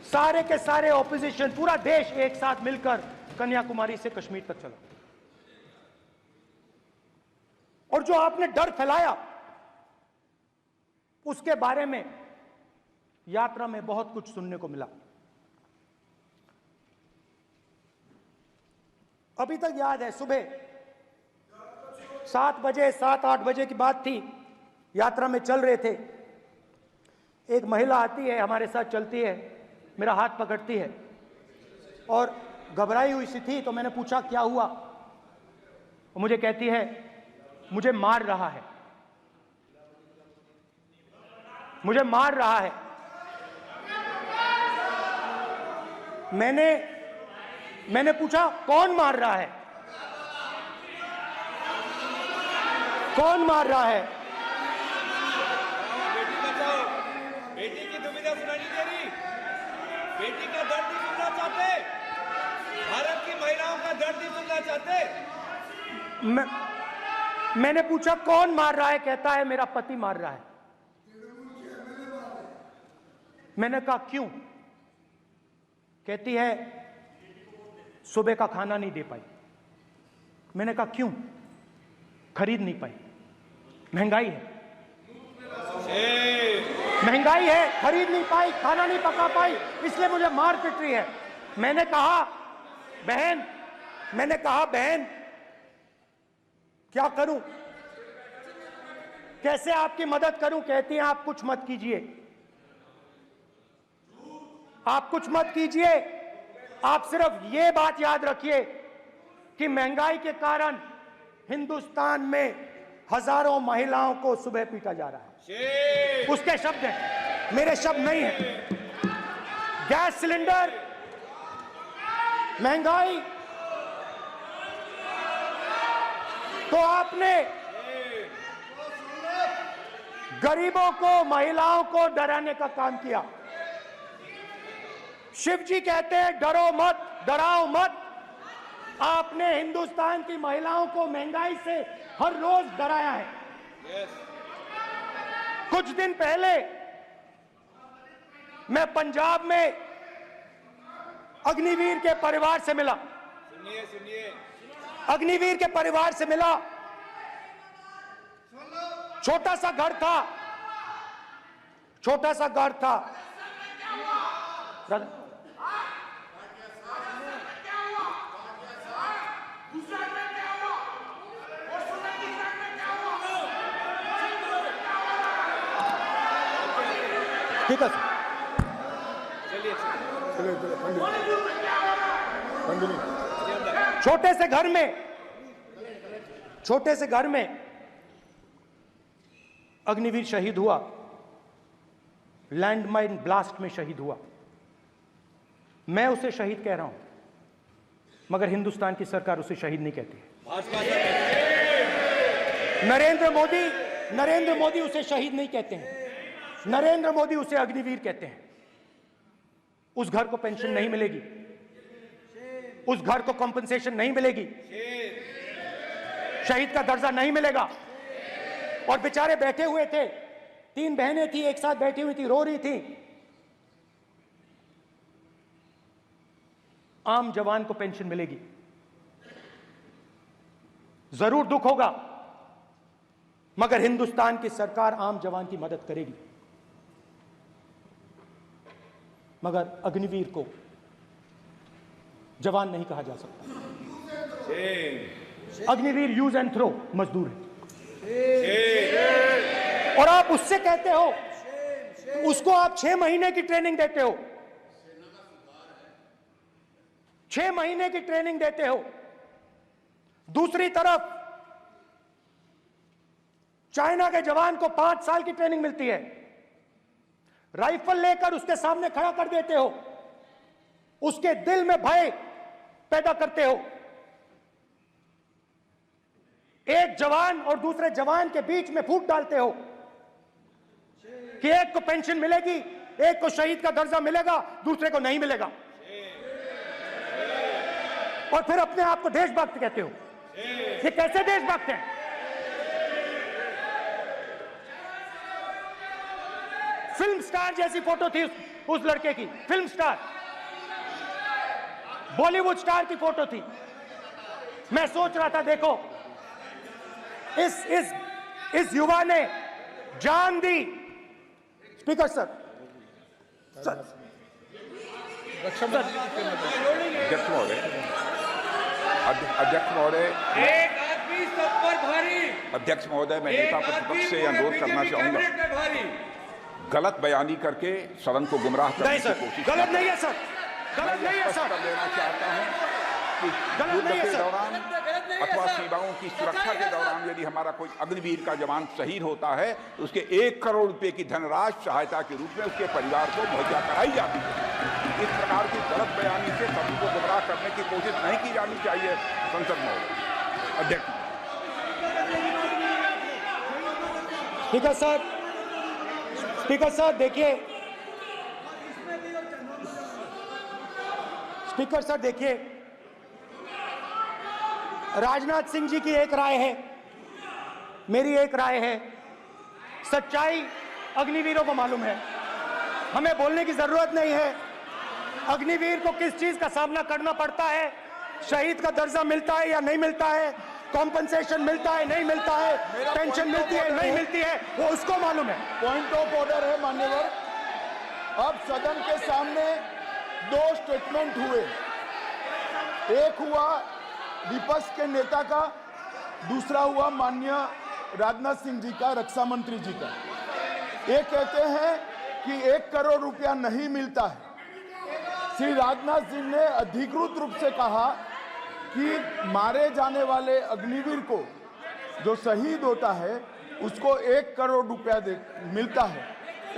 Speaker 1: सारे के सारे ऑपोजिशन, पूरा देश एक साथ मिलकर कन्याकुमारी से कश्मीर तक चला। और जो आपने डर फैलाया, उसके बारे में यात्रा में बहुत कुछ सुनने को मिला। अभी तक याद है, सुबह 7 बजे 7-8 बजे की बात थी, यात्रा में चल रहे थे। एक महिला आती है, हमारे साथ चलती है, मेरा हाथ पकड़ती है और घबराई हुई सी थी। तो मैंने पूछा क्या हुआ, वो मुझे कहती है मुझे मार रहा है, मुझे मार रहा है। मैंने पूछा कौन मार रहा है, कौन मार रहा है?
Speaker 2: बेटी बचाओ, बेटी की दुविधा सुनाई दे रही, बेटी का दर्द नहीं सुनना चाहते, भारत की महिलाओं का दर्द नहीं सुनना चाहते।
Speaker 1: मैंने पूछा कौन मार रहा है, कहता है मेरा पति मार रहा है। मैंने कहा क्यों? कहती है सुबह का खाना नहीं दे पाई। मैंने कहा क्यों? खरीद नहीं पाई, महंगाई है, महंगाई है, खरीद नहीं पाई, खाना नहीं पका पाई, इसलिए मुझे मार पिट रही है। मैंने कहा बहन क्या करूं, कैसे आपकी मदद करूं? कहती हैं आप कुछ मत कीजिए, आप कुछ मत कीजिए, आप सिर्फ ये बात याद रखिए कि महंगाई के कारण हिंदुस्तान में हजारों महिलाओं को सुबह पीटा जा रहा है। उसके शब्द हैं, मेरे शब्द नहीं हैं। गैस सिलेंडर, महंगाई, तो आपने गरीबों को, महिलाओं को डराने का काम किया। शिव जी कहते हैं डरो मत, डराओ मत। आपने हिंदुस्तान की महिलाओं को महंगाई से हर रोज डराया है। कुछ दिन पहले मैं पंजाब में अग्निवीर के परिवार से मिला, अग्निवीर के परिवार से मिला। छोटा सा घर था, छोटा सा घर था। ठीक है सर,
Speaker 2: चलिए।
Speaker 1: छोटे से घर में अग्निवीर शहीद हुआ, लैंडमाइन ब्लास्ट में शहीद हुआ। मैं उसे शहीद कह रहा हूं, मगर हिंदुस्तान की सरकार उसे शहीद नहीं कहती। नरेंद्र मोदी उसे शहीद नहीं कहते हैं, नरेंद्र मोदी उसे अग्निवीर कहते हैं। उस घर को पेंशन नहीं मिलेगी, उस घर को कॉम्पनसेशन नहीं मिलेगी, शहीद का दर्जा नहीं मिलेगा। और बेचारे बैठे हुए थे, 3 बहनें थी, एक साथ बैठी हुई थी, रो रही थी। आम जवान को पेंशन मिलेगी, जरूर दुख होगा, मगर हिंदुस्तान की सरकार आम जवान की मदद करेगी। मगर अग्निवीर को जवान नहीं कहा जा सकता। अग्निवीर यूज एंड थ्रो मजदूर है। और आप उससे कहते हो, उसको आप 6 महीने की ट्रेनिंग देते हो, 6 महीने की ट्रेनिंग देते हो। दूसरी तरफ चाइना के जवान को 5 साल की ट्रेनिंग मिलती है, राइफल लेकर उसके सामने खड़ा कर देते हो, उसके दिल में भय पैदा करते हो। एक जवान और दूसरे जवान के बीच में फूट डालते हो कि एक को पेंशन मिलेगी, एक को शहीद का दर्जा मिलेगा, दूसरे को नहीं मिलेगा। और फिर अपने आप को देशभक्त कहते हो। ये कैसे देशभक्त हैं? फिल्म स्टार जैसी फोटो थी उस लड़के की, फिल्म स्टार, बॉलीवुड स्टार की फोटो थी। मैं सोच रहा था, देखो इस युवा ने जान दी। स्पीकर सर,
Speaker 8: अध्यक्ष महोदय,
Speaker 2: एक आदमी सब पर भारी।
Speaker 8: अध्यक्ष महोदय, मैं नेता प्रतिपक्ष से अनुरोध करना चाहूंगा, गलत बयानी करके सदन को गुमराह करने की कोशिश।
Speaker 1: गलत नहीं है सर, गलत नहीं है सर।
Speaker 8: लेना चाहता हूं कि युद्ध के दौरान अथवा सीमाओं की सुरक्षा के दौरान यदि हमारा कोई अग्निवीर का जवान शहीद होता है तो उसके 1 करोड़ रुपए की धनराशि सहायता के रूप में उसके परिवार को मुहैया कराई जाती है। इस प्रकार की गलत बयानी से सभी को गुमराह करने की कोशिश नहीं की जानी चाहिए। संसद में अध्यक्ष।
Speaker 1: स्पीकर सर देखिए, स्पीकर सर देखिए, राजनाथ सिंह जी की एक राय है, मेरी एक राय है। सच्चाई अग्निवीरों को मालूम है, हमें बोलने की जरूरत नहीं है। अग्निवीर को किस चीज का सामना करना पड़ता है, शहीद का दर्जा मिलता है या नहीं मिलता है, कॉम्पनसेशन मिलता है नहीं मिलता है, पेंशन मिलती है नहीं मिलती है, वो उसको मालूम है।
Speaker 7: पॉइंट ऑफ ऑर्डर है मान्यवर। अब सदन के सामने 2 स्टेटमेंट हुए, एक हुआ विपक्ष के नेता का, दूसरा हुआ माननीय राजनाथ सिंह जी का, रक्षा मंत्री जी का। ये कहते हैं कि 1 करोड़ रुपया नहीं मिलता है। श्री राजनाथ सिंह ने अधिकृत रूप से कहा कि मारे जाने वाले अग्निवीर को जो शहीद होता है उसको 1 करोड़ रुपया मिलता है।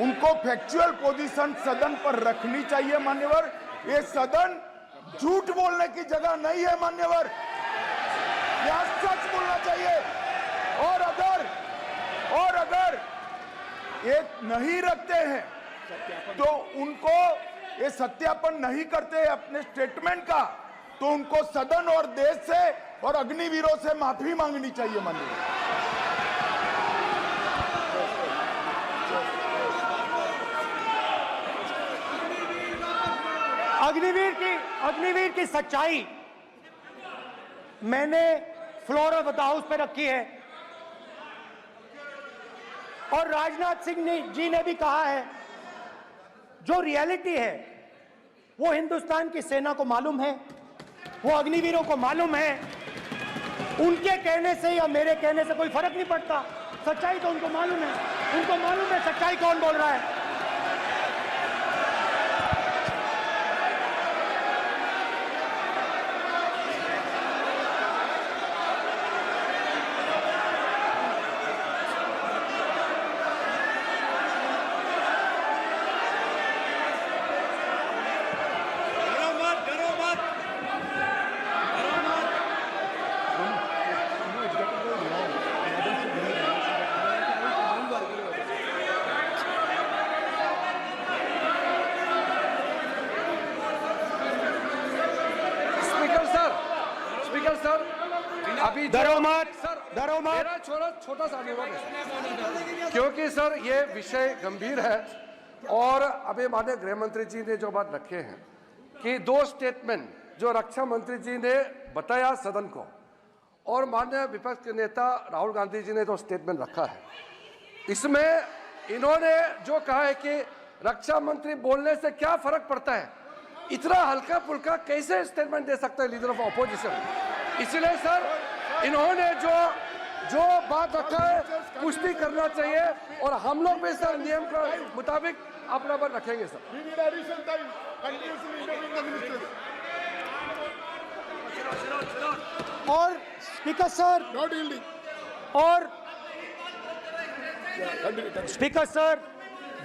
Speaker 7: उनको फैक्चुअल पोजीशन सदन पर रखनी चाहिए मान्यवर। ये सदन झूठ बोलने की जगह नहीं है मान्यवर, यह सच बोलना चाहिए। और अगर ये नहीं रखते हैं तो उनको ये सत्यापन नहीं करते अपने स्टेटमेंट का, तो उनको सदन और देश से और अग्निवीरों से माफी मांगनी चाहिए माननीय।
Speaker 1: अग्निवीर की सच्चाई मैंने फ्लोर ऑफ द हाउस पे रखी है, और राजनाथ सिंह जी ने भी कहा है, जो रियलिटी है वो हिंदुस्तान की सेना को मालूम है, वो अग्निवीरों को मालूम है। उनके कहने से या मेरे कहने से कोई फर्क नहीं पड़ता, सच्चाई तो उनको मालूम है। उनको मालूम है सच्चाई कौन बोल रहा है।
Speaker 9: सर अभी
Speaker 1: डरो मत,
Speaker 9: सर
Speaker 1: डरो मत।
Speaker 9: मेरा छोटा सा अनुरोध है, क्योंकि सर ये विषय गंभीर है और अभी माननीय गृह मंत्री जी ने जो बात रखे हैं कि 2 स्टेटमेंट जो रक्षा मंत्री जी ने बताया सदन को और माननीय विपक्ष के नेता राहुल गांधी जी ने जो स्टेटमेंट रखा है, इसमें इन्होंने जो कहा है कि रक्षा मंत्री बोलने से क्या फर्क पड़ता है, इतना हल्का फुल्का कैसे स्टेटमेंट दे सकता है लीडर ऑफ ऑपोजिशन। इसलिए सर इन्होंने जो बात रखा है पुष्टि करना चाहिए और हम लोग भी सर नियम के मुताबिक अपना बात रखेंगे सर।
Speaker 1: और स्पीकर सर और स्पीकर सर,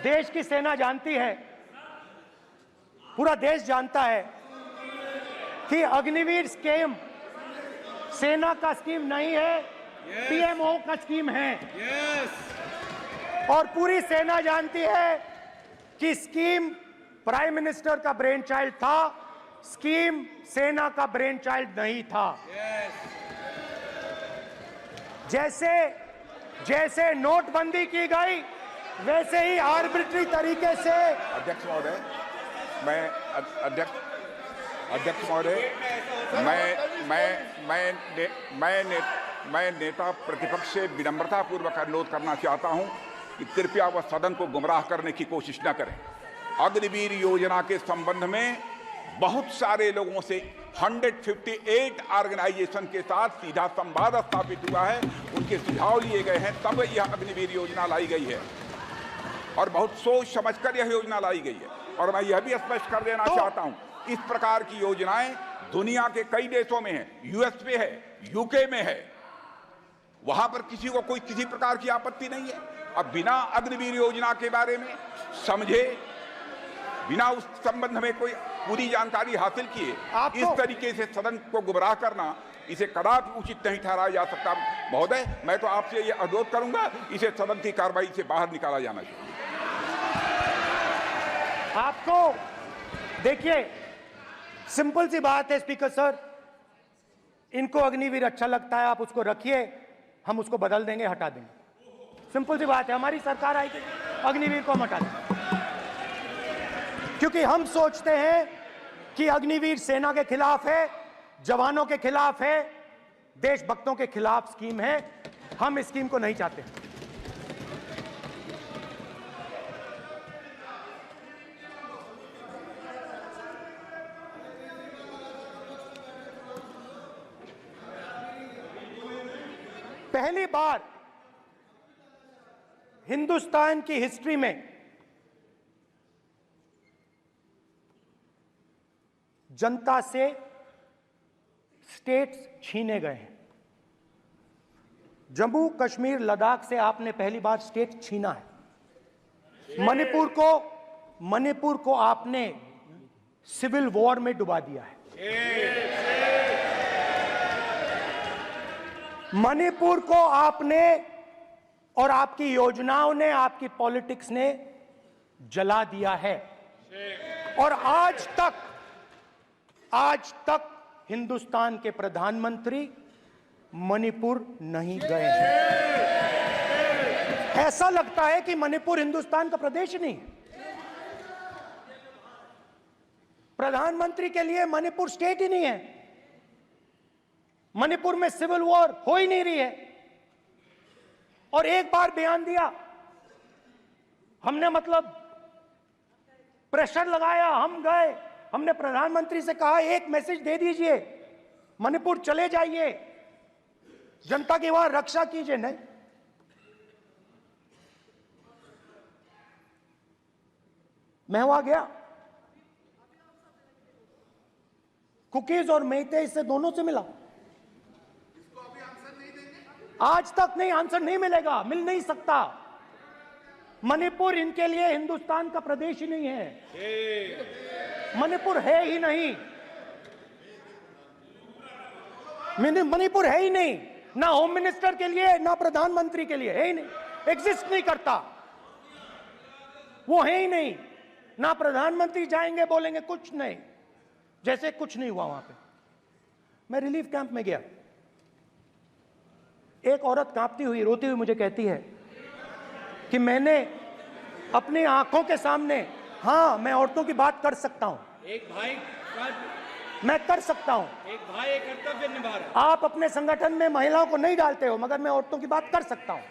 Speaker 1: देश की सेना जानती है, पूरा देश जानता है कि अग्निवीर स्कीम सेना का स्कीम नहीं है, पीएमओ का स्कीम है। और पूरी सेना जानती है कि स्कीम प्राइम मिनिस्टर का ब्रेन चाइल्ड था, स्कीम सेना का ब्रेन चाइल्ड नहीं था। जैसे नोटबंदी की गई वैसे ही आर्बिट्री तरीके से।
Speaker 8: अध्यक्ष महोदय, मैं नेता प्रतिपक्ष से विनम्रता पूर्वक अनुरोध करना चाहता हूं कि कृपया वह सदन को गुमराह करने की कोशिश न करें। अग्निवीर योजना के संबंध में बहुत सारे लोगों से 158 ऑर्गेनाइजेशन के साथ सीधा संवाद स्थापित हुआ है, उनके सुझाव लिए गए हैं, तब यह अग्निवीर योजना लाई गई है और बहुत सोच समझकर यह योजना लाई गई है। और मैं यह भी स्पष्ट कर देना चाहता हूं, इस प्रकार की योजनाएं दुनिया के कई देशों में है, यूएस में है, यूके में है, वहां पर किसी को कोई किसी प्रकार की आपत्ति नहीं है। अब बिना अग्निवीर योजना के बारे में समझे, बिना उस संबंध में कोई पूरी जानकारी हासिल किए इस तरीके से सदन को गुमराह करना, इसे कदापि उचित नहीं ठहराया जा सकता। महोदय, मैं तो आपसे यह अनुरोध करूंगा, इसे सदन की कार्रवाई से बाहर निकाला जाना चाहिए।
Speaker 1: आपको देखिए, सिंपल सी बात है स्पीकर सर, इनको अग्निवीर अच्छा लगता है, आप उसको रखिए, हम उसको बदल देंगे, हटा देंगे। सिंपल सी बात है, हमारी सरकार आएगी, अग्निवीर को हम हटा देंगे, क्योंकि हम सोचते हैं कि अग्निवीर सेना के खिलाफ है, जवानों के खिलाफ है, देशभक्तों के खिलाफ स्कीम है। हम इस स्कीम को नहीं चाहते। पहली बार हिंदुस्तान की हिस्ट्री में जनता से स्टेट्स छीने गए हैं। जम्मू कश्मीर लद्दाख से आपने पहली बार स्टेट छीना है। मणिपुर को आपने सिविल वॉर में डुबा दिया है। मणिपुर को आपने और आपकी योजनाओं ने, आपकी पॉलिटिक्स ने जला दिया है। और आज तक हिंदुस्तान के प्रधानमंत्री मणिपुर नहीं गए हैं। ऐसा लगता है कि मणिपुर हिंदुस्तान का प्रदेश नहीं है। प्रधानमंत्री के लिए मणिपुर स्टेट ही नहीं है। मणिपुर में सिविल वॉर हो ही नहीं रही है। और एक बार बयान दिया हमने, मतलब प्रेशर लगाया, हम गए, हमने प्रधानमंत्री से कहा एक मैसेज दे दीजिए, मणिपुर चले जाइए, जनता की वहां रक्षा कीजिए। नहीं, मैं वहां गया, कुकीज और मेहते से दोनों से मिला। आज तक नहीं, आंसर नहीं मिलेगा, मिल नहीं सकता। मणिपुर इनके लिए हिंदुस्तान का प्रदेश ही नहीं है। मणिपुर है ही नहीं, मणिपुर है ही नहीं, ना होम मिनिस्टर के लिए ना प्रधानमंत्री के लिए, है ही नहीं, एग्जिस्ट नहीं करता, वो है ही नहीं। ना प्रधानमंत्री जाएंगे बोलेंगे कुछ नहीं, जैसे कुछ नहीं हुआ वहां पे। मैं रिलीफ कैंप में गया, एक औरत कांपती हुई रोती हुई मुझे कहती है कि मैंने अपनी आंखों के सामने, हाँ मैं औरतों की बात कर सकता हूं,
Speaker 2: एक भाई का
Speaker 1: मैं कर सकता हूं,
Speaker 2: एक भाई एक कर्तव्य निभा रहा है।
Speaker 1: आप अपने संगठन में महिलाओं को नहीं डालते हो, मगर मैं औरतों की बात कर सकता हूं।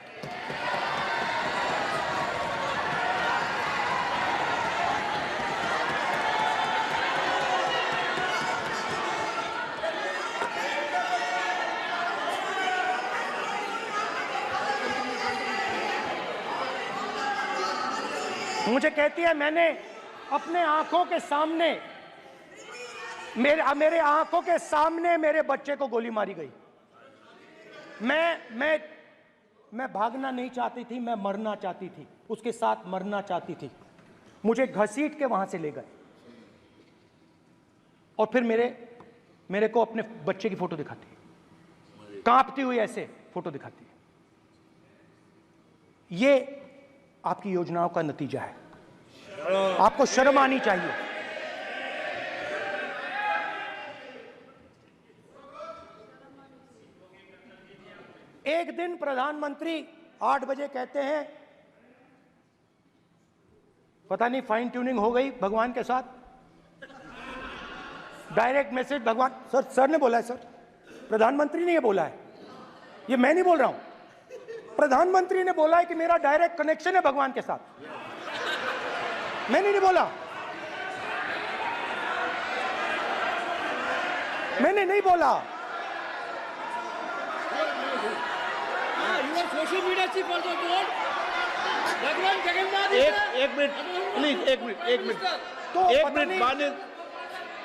Speaker 1: मुझे कहती है मैंने अपने आंखों के सामने, मेरे आंखों के सामने मेरे बच्चे को गोली मारी गई। मैं भागना नहीं चाहती थी, मैं मरना चाहती थी, उसके साथ मरना चाहती थी। मुझे घसीट के वहां से ले गए और फिर मेरे को अपने बच्चे की फोटो दिखाती है, कांपती हुई ऐसे फोटो दिखाती है। ये आपकी योजनाओं का नतीजा है, आपको शर्म आनी चाहिए। एक दिन प्रधानमंत्री 8 बजे कहते हैं, पता नहीं फाइन ट्यूनिंग हो गई भगवान के साथ, डायरेक्ट मैसेज भगवान, सर ने बोला है, सर प्रधानमंत्री ने ये बोला है, ये मैं नहीं बोल रहा हूं, प्रधानमंत्री ने बोला है कि मेरा डायरेक्ट कनेक्शन है भगवान के साथ, मैंने नहीं बोला, मैंने नहीं बोला।
Speaker 4: Social media chief also told भगवान जगन्नाथ
Speaker 3: एक मिनट प्लीज, एक मिनट
Speaker 1: तो
Speaker 3: एक
Speaker 1: पता
Speaker 3: मिनट
Speaker 1: नहीं-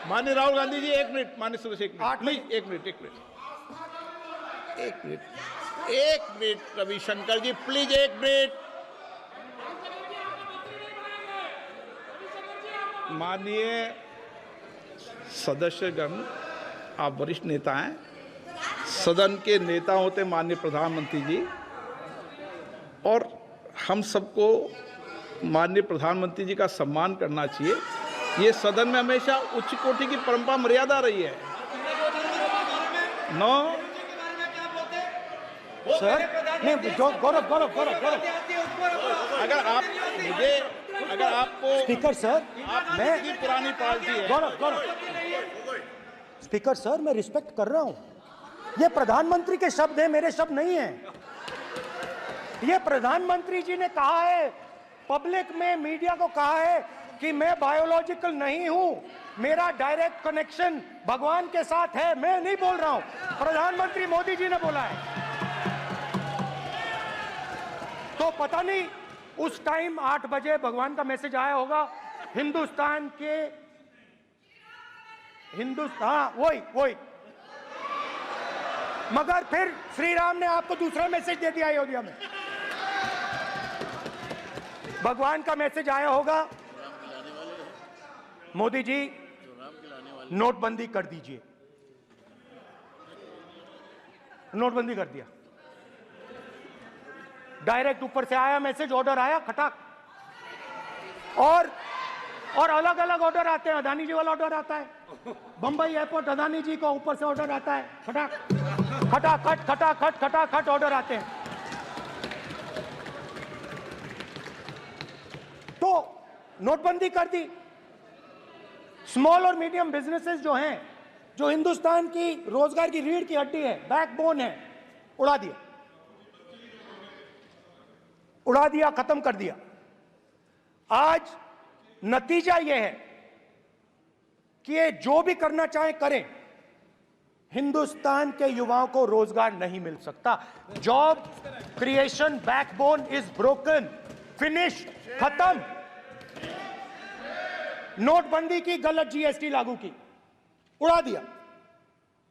Speaker 3: माननीय राहुल गांधी जी, एक मिनट, माननीय सुरेश, एक मिनट
Speaker 1: 8
Speaker 3: प्लीज, एक मिनट रविशंकर जी, प्लीज एक मिनट। माननीय सदस्यगण, आप वरिष्ठ नेता हैं, सदन के नेता होते माननीय प्रधानमंत्री जी, और हम सबको माननीय प्रधानमंत्री जी का सम्मान करना चाहिए। ये सदन में हमेशा उच्च कोटि की परंपरा मर्यादा रही है। नो
Speaker 1: सर नहीं, गौरव
Speaker 3: अगर आपको
Speaker 1: स्पीकर सर, मैं
Speaker 3: की पुरानी पार्टी है,
Speaker 1: गौरव स्पीकर सर, मैं रिस्पेक्ट कर रहा हूं, ये प्रधानमंत्री के शब्द हैं, मेरे शब्द नहीं हैं। ये प्रधानमंत्री जी ने कहा है, पब्लिक में मीडिया को कहा है कि मैं बायोलॉजिकल नहीं हूं, मेरा डायरेक्ट कनेक्शन भगवान के साथ है, मैं नहीं बोल रहा हूं, प्रधानमंत्री मोदी जी ने बोला है। तो पता नहीं उस टाइम 8 बजे भगवान का मैसेज आया होगा, हिंदुस्तान, वही मगर फिर श्री राम ने आपको दूसरा मैसेज दे दिया अयोध्या में। भगवान का मैसेज आया होगा, मोदी जी नोटबंदी कर दीजिए, नोटबंदी कर दिया, डायरेक्ट ऊपर से आया मैसेज, ऑर्डर आया खटाक, और अलग अलग ऑर्डर आते हैं। अदानी जी वाला ऑर्डर आता है, बंबई एयरपोर्ट अदानी जी को ऊपर से ऑर्डर आता है, खटाखट ऑर्डर आते हैं। तो नोटबंदी कर दी, स्मॉल और मीडियम बिजनेसेस जो हैं, जो हिंदुस्तान की रोजगार की रीढ़ की हड्डी है, बैकबोन है, उड़ा दिया, खत्म कर दिया। आज नतीजा यह है कि ये जो भी करना चाहे करें, हिंदुस्तान के युवाओं को रोजगार नहीं मिल सकता। Job creation backbone is broken, finish, खत्म। नोटबंदी की, गलत जीएसटी लागू की, उड़ा दिया।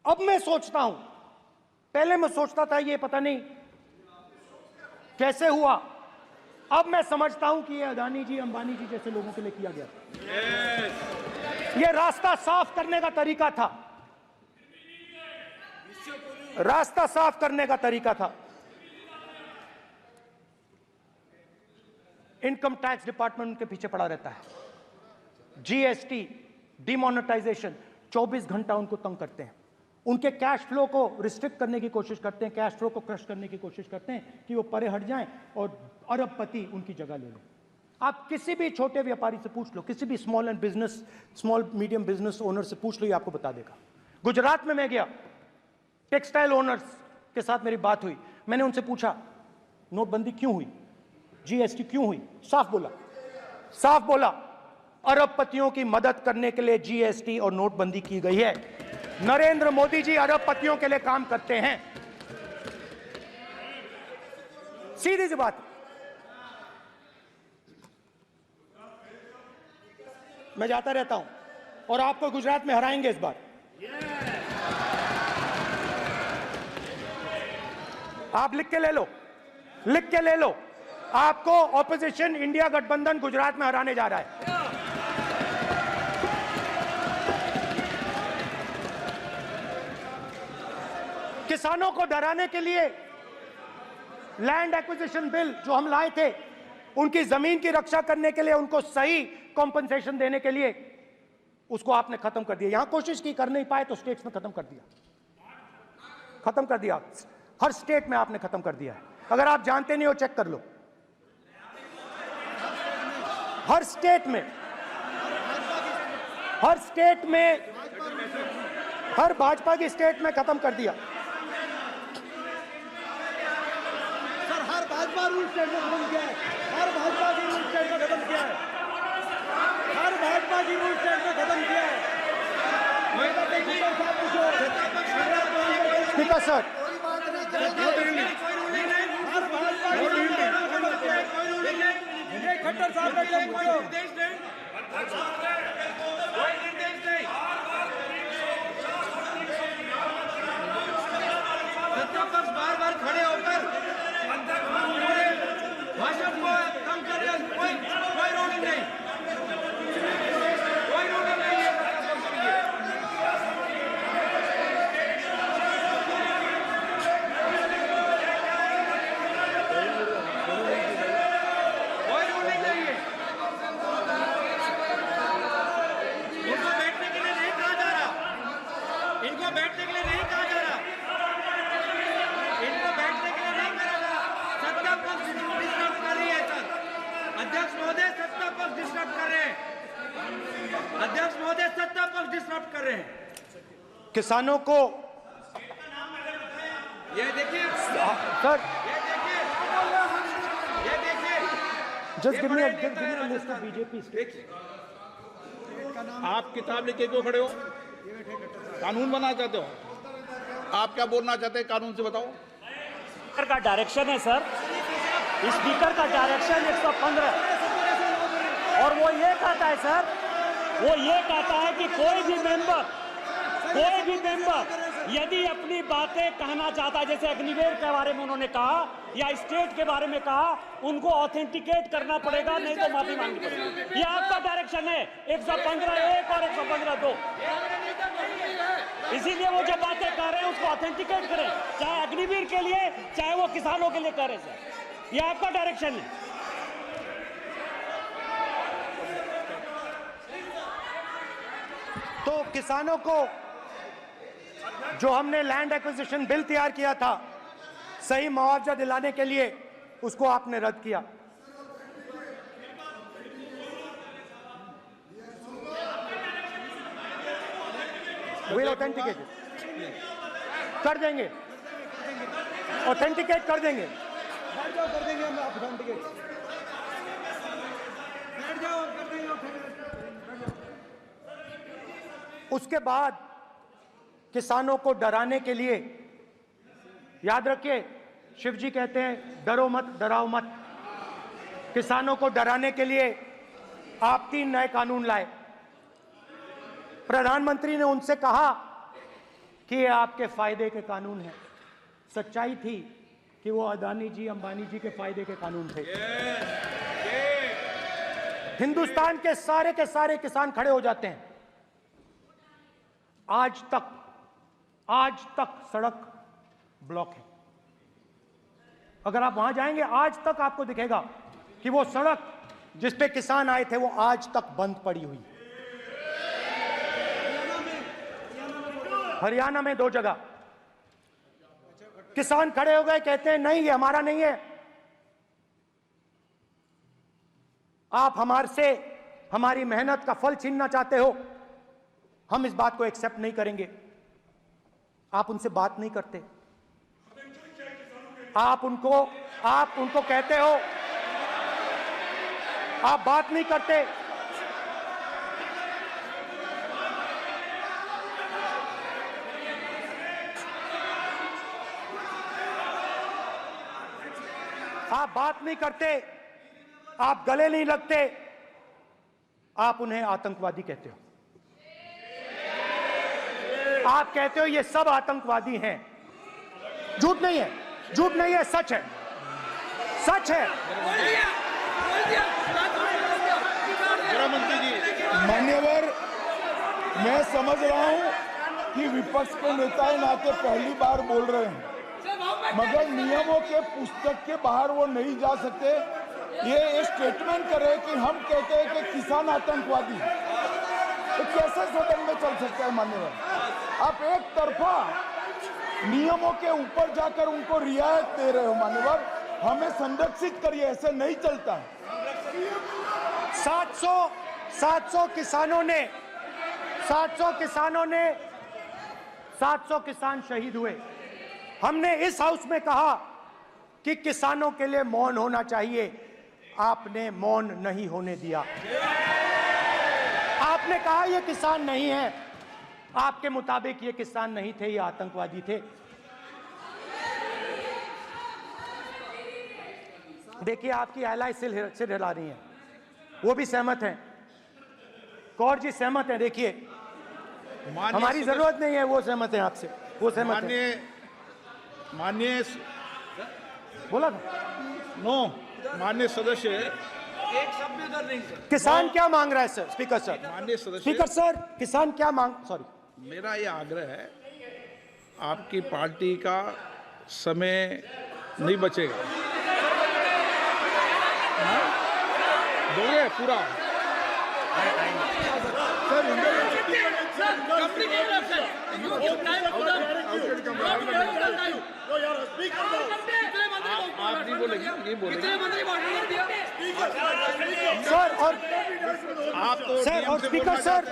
Speaker 1: अब मैं सोचता हूं, पहले मैं सोचता था ये पता नहीं कैसे हुआ, अब मैं समझता हूं कि ये अदानी जी, अंबानी जी जैसे लोगों के लिए किया गया। ये रास्ता साफ करने का तरीका था, रास्ता साफ करने का तरीका था। इनकम टैक्स डिपार्टमेंट उनके पीछे पड़ा रहता है, जीएसटी, डिमोनेटाइजेशन, 24 घंटा उनको तंग करते हैं। उनके कैश फ्लो को रिस्ट्रिक्ट करने की कोशिश करते हैं, कैश फ्लो को क्रश करने की कोशिश करते हैं कि वो परे हट जाएं और अरबपति उनकी जगह ले लें। आप किसी भी छोटे व्यापारी से पूछ लो, किसी भी स्मॉल मीडियम बिजनेस ओनर से पूछ लो, ये आपको बता देगा। गुजरात में मैं गया, टेक्सटाइल ओनर्स के साथ मेरी बात हुई, मैंने उनसे पूछा नोटबंदी क्यों हुई, जीएसटी क्यों हुई? साफ बोला अरबपतियों की मदद करने के लिए जीएसटी और नोटबंदी की गई है। नरेंद्र मोदी जी अरबपतियों के लिए काम करते हैं, सीधी सी बात। मैं जाता रहता हूं और आपको गुजरात में हराएंगे इस बार। आप लिख के ले लो, आपको ऑपोजिशन इंडिया गठबंधन गुजरात में हराने जा रहा है। किसानों को डराने के लिए लैंड एक्विजिशन बिल जो हम लाए थे, उनकी जमीन की रक्षा करने के लिए, उनको सही कॉम्पनसेशन देने के लिए, उसको आपने खत्म कर दिया। यहां कोशिश की, कर नहीं पाए तो स्टेट्स में खत्म कर दिया। हर स्टेट में आपने खत्म कर दिया है। अगर आप जानते नहीं हो, चेक कर लो। हर स्टेट में हर भाजपा की स्टेट में खत्म कर दिया।
Speaker 4: सर हर भाजपा रूल स्टेट में खत्म किया है, हर भाजपा की रूल स्टेट में खत्म किया है, हर भाजपा की रूल स्टेट में खत्म किया है।
Speaker 1: स्पीकर सर,
Speaker 4: खट्टर साहब ने क्या पूछो? बार खड़े होकर भाषण को कम कर रहे हैं, कोई रूलिंग नहीं, कोई रूलिंग नहीं है। कोई रूलिंग नहीं है। इनको बैठने के लिए नहीं कहा जा रहा, इनको बैठने के लिए नहीं कहा जा रहा, इनको बैठने के लिए नहीं कहा जा रहा। सत्ता पक्ष डिस्टर्ब कर रही है सर, अध्यक्ष महोदय सत्ता पक्ष डिस्टर्ब कर रहे हैं, अध्यक्ष महोदय सत्ता पक्ष डिस्टर्ब कर रहे हैं।
Speaker 1: किसानों को
Speaker 4: ये देखिए
Speaker 1: सर,
Speaker 4: ये देखिए
Speaker 1: just give me a list of BJP states.
Speaker 3: आप किताब लेके क्यों खड़े हो? कानून बनाना चाहते हो? आप क्या बोलना चाहते हैं, कानून से बताओ।
Speaker 10: स्पीकर का डायरेक्शन है सर, स्पीकर का डायरेक्शन 115, और वो ये कहता है सर, वो ये कहता है कि कोई भी मेंबर यदि अपनी बातें कहना चाहता है, जैसे अग्निवीर के बारे में उन्होंने कहा या स्टेट के बारे में कहा, उनको ऑथेंटिकेट करना पड़ेगा, नहीं तो माफी मांगनी पड़ेगी। ये आपका डायरेक्शन है 115(1) और 115(2). इसीलिए वो जो बातें कह रहे हैं उसको ऑथेंटिकेट करें, चाहे अग्निवीर के लिए चाहे वो किसानों के लिए कह रहे सर। ये आपका डायरेक्शन है।
Speaker 1: तो किसानों को जो हमने लैंड एक्विजिशन बिल तैयार किया था, सही मुआवजा दिलाने के लिए, उसको आपने रद्द किया। विल ऑथेंटिकेट कर देंगे, ऑथेंटिकेट कर देंगे।
Speaker 4: बैठ जाओ, कर देंगे हम ऑथेंटिकेट। बैठ जाओ, कर देंगे ऑथेंटिकेट।
Speaker 1: उसके बाद किसानों को डराने के लिए, याद रखिए, शिव जी कहते हैं डरो मत, डराओ मत। किसानों को डराने के लिए आप 3 नए कानून लाए। प्रधानमंत्री ने उनसे कहा कि ये आपके फायदे के कानून हैं। सच्चाई थी कि वो अदानी जी, अंबानी जी के फायदे के कानून थे। हिंदुस्तान के सारे किसान खड़े हो जाते हैं। आज तक सड़क ब्लॉक है। अगर आप वहां जाएंगे, आज तक आपको दिखेगा कि वो सड़क जिस पे किसान आए थे, वो आज तक बंद पड़ी हुई है। हरियाणा में 2 जगह किसान खड़े हो गए, कहते हैं नहीं ये हमारा नहीं है, आप हमारे से हमारी मेहनत का फल छीनना चाहते हो, हम इस बात को एक्सेप्ट नहीं करेंगे। आप उनसे बात नहीं करते, आप उनको कहते हो, आप बात नहीं करते। आप बात नहीं करते, आप गले नहीं लगते, आप उन्हें आतंकवादी कहते हो। आप कहते हो ये सब आतंकवादी हैं। झूठ नहीं है, झूठ नहीं है, सच है, सच है।
Speaker 7: मान्यवर, मैं समझ रहा हूं कि विपक्ष के नेता नाते पहली बार बोल रहे हैं, मगर नियमों के पुस्तक के बाहर वो नहीं जा सकते। ये स्टेटमेंट करे कि हम कहते हैं कि किसान आतंकवादी, तो कैसे सदन में चल सकता है मान्यवर? आप एक तरफा नियमों के ऊपर जाकर उनको रियायत दे रहे हो मान्यवर, हमें संरक्षित करिए, ऐसे नहीं चलता।
Speaker 1: 700 किसान शहीद हुए। हमने इस हाउस में कहा कि किसानों के लिए मौन होना चाहिए, आपने मौन नहीं होने दिया। आपने कहा ये किसान नहीं है, आपके मुताबिक ये किसान नहीं थे, ये आतंकवादी थे। देखिए आपकी एलाई सिर हिला रही है, वो भी सहमत हैं, कौर जी सहमत हैं। देखिए हमारी जरूरत नहीं है, वो सहमत हैं आपसे, वो सहमत हैं।
Speaker 3: माननीय
Speaker 1: बोला था
Speaker 3: नो, माननीय सदस्य,
Speaker 4: एक शब्द भी उधर नहीं सर।
Speaker 1: किसान क्या मांग रहा है सर? स्पीकर सर,
Speaker 3: माननीय सदस्य,
Speaker 1: स्पीकर सर, किसान क्या मांग, सॉरी,
Speaker 3: मेरा ये आग्रह है, आपकी पार्टी का समय नहीं बचेगा। दोगे पूरा? आप नहीं बोलेंगे, ये बोलेंगे
Speaker 1: सर। और
Speaker 3: आप तो
Speaker 1: सर, और स्पीकर सर,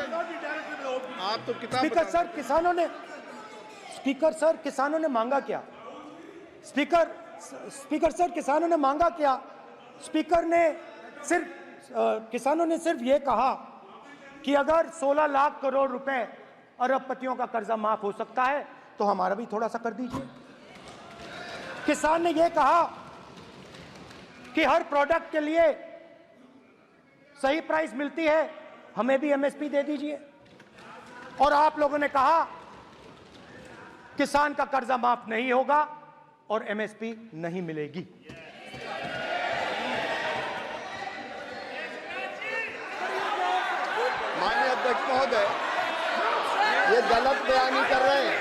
Speaker 3: आप तो किताब
Speaker 1: स्पीकर सर, किसानों ने मांगा क्या? स्पीकर सर, किसानों ने मांगा क्या? स्पीकर ने सिर्फ किसानों ने सिर्फ ये कहा कि अगर 16 लाख करोड़ रुपए अरबपतियों का कर्जा माफ हो सकता है तो हमारा भी थोड़ा सा कर दीजिए। किसान ने यह कहा कि हर प्रोडक्ट के लिए सही प्राइस मिलती है, हमें भी एमएसपी दे दीजिए। और आप लोगों ने कहा किसान का कर्जा माफ नहीं होगा और एमएसपी नहीं मिलेगी।
Speaker 7: माननीय अध्यक्ष महोदय, ये गलत बयानी कर रहे हैं।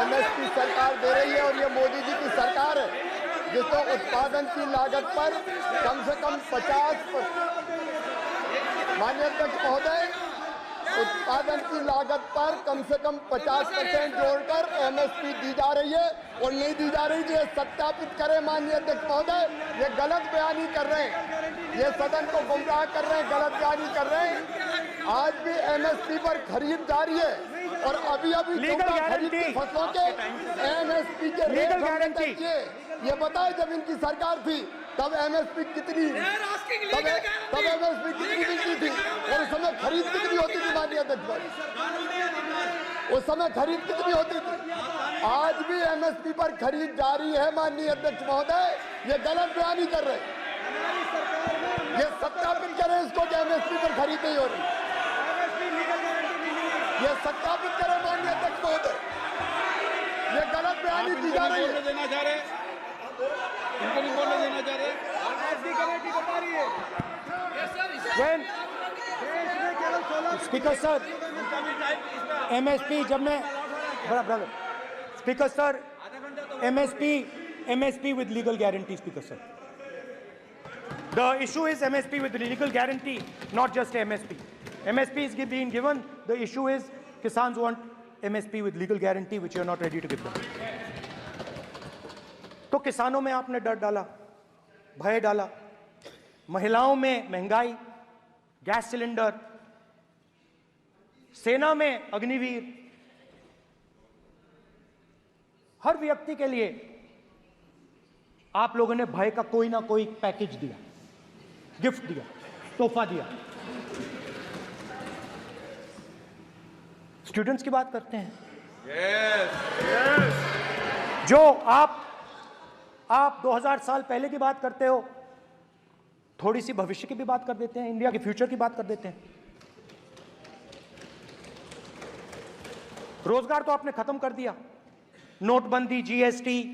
Speaker 7: एमएसपी सरकार दे रही है और ये मोदी जी की सरकार है जिसको उत्पादन की लागत पर कम से कम 50%, माननीय अध्यक्ष महोदय, उत्पादन की लागत पर कम से कम 50% जोड़कर एमएसपी दी जा रही है और नहीं दी जा रही। ये सत्यापित करें माननीय अध्यक्ष महोदय, ये गलत बयानी कर रहे हैं, ये सदन को गुमराह कर रहे हैं, गलत बयानी कर रहे हैं। आज भी एमएसपी पर खरीद जारी है और अभी
Speaker 1: लीगल गारंटी
Speaker 7: फसलों के एमएसपी के
Speaker 1: लीगल गारंटी,
Speaker 7: ये बताए जब इनकी सरकार थी तब एमएसपी कितनी, तब एमएसपी कितनी मिलती थी और उस समय खरीद कितनी होती थी माननीय अध्यक्ष, उस समय खरीद कितनी होती थी? आज भी एमएसपी पर खरीद जारी है माननीय अध्यक्ष महोदय, ये गलत बयानी कर रहे हैं। ये सत्यापित करें इसको कि एमएसपी पर खरीद नहीं हो रही, ये सत्यापित करें माननीय अध्यक्ष महोदय, ये गलत बयानी की जा रही है।
Speaker 3: देना चाह रहे हैं, इनको नहीं बोलने देना चाह रहे हैं।
Speaker 1: स्पीकर सर, एमएसपी जब मैं brother speaker sir, MSP with legal guarantee, Speaker sir. The issue is MSP with legal guarantee, not just MSP. MSP is being given. The issue is Kisans want MSP with legal guarantee, which you are not ready to give them. तो किसानों में आपने डर डाला, भय डाला, महिलाओं में महंगाई, गैस सिलेंडर, सेना में अग्निवीर, हर व्यक्ति के लिए आप लोगों ने भय का कोई ना कोई पैकेज दिया, गिफ्ट दिया, तोहफा दिया। स्टूडेंट्स की बात करते हैं। जो आप 2000 साल पहले की बात करते हो, थोड़ी सी भविष्य की भी बात कर देते हैं, इंडिया के फ्यूचर की बात कर देते हैं। रोजगार तो आपने खत्म कर दिया, नोटबंदी, GST,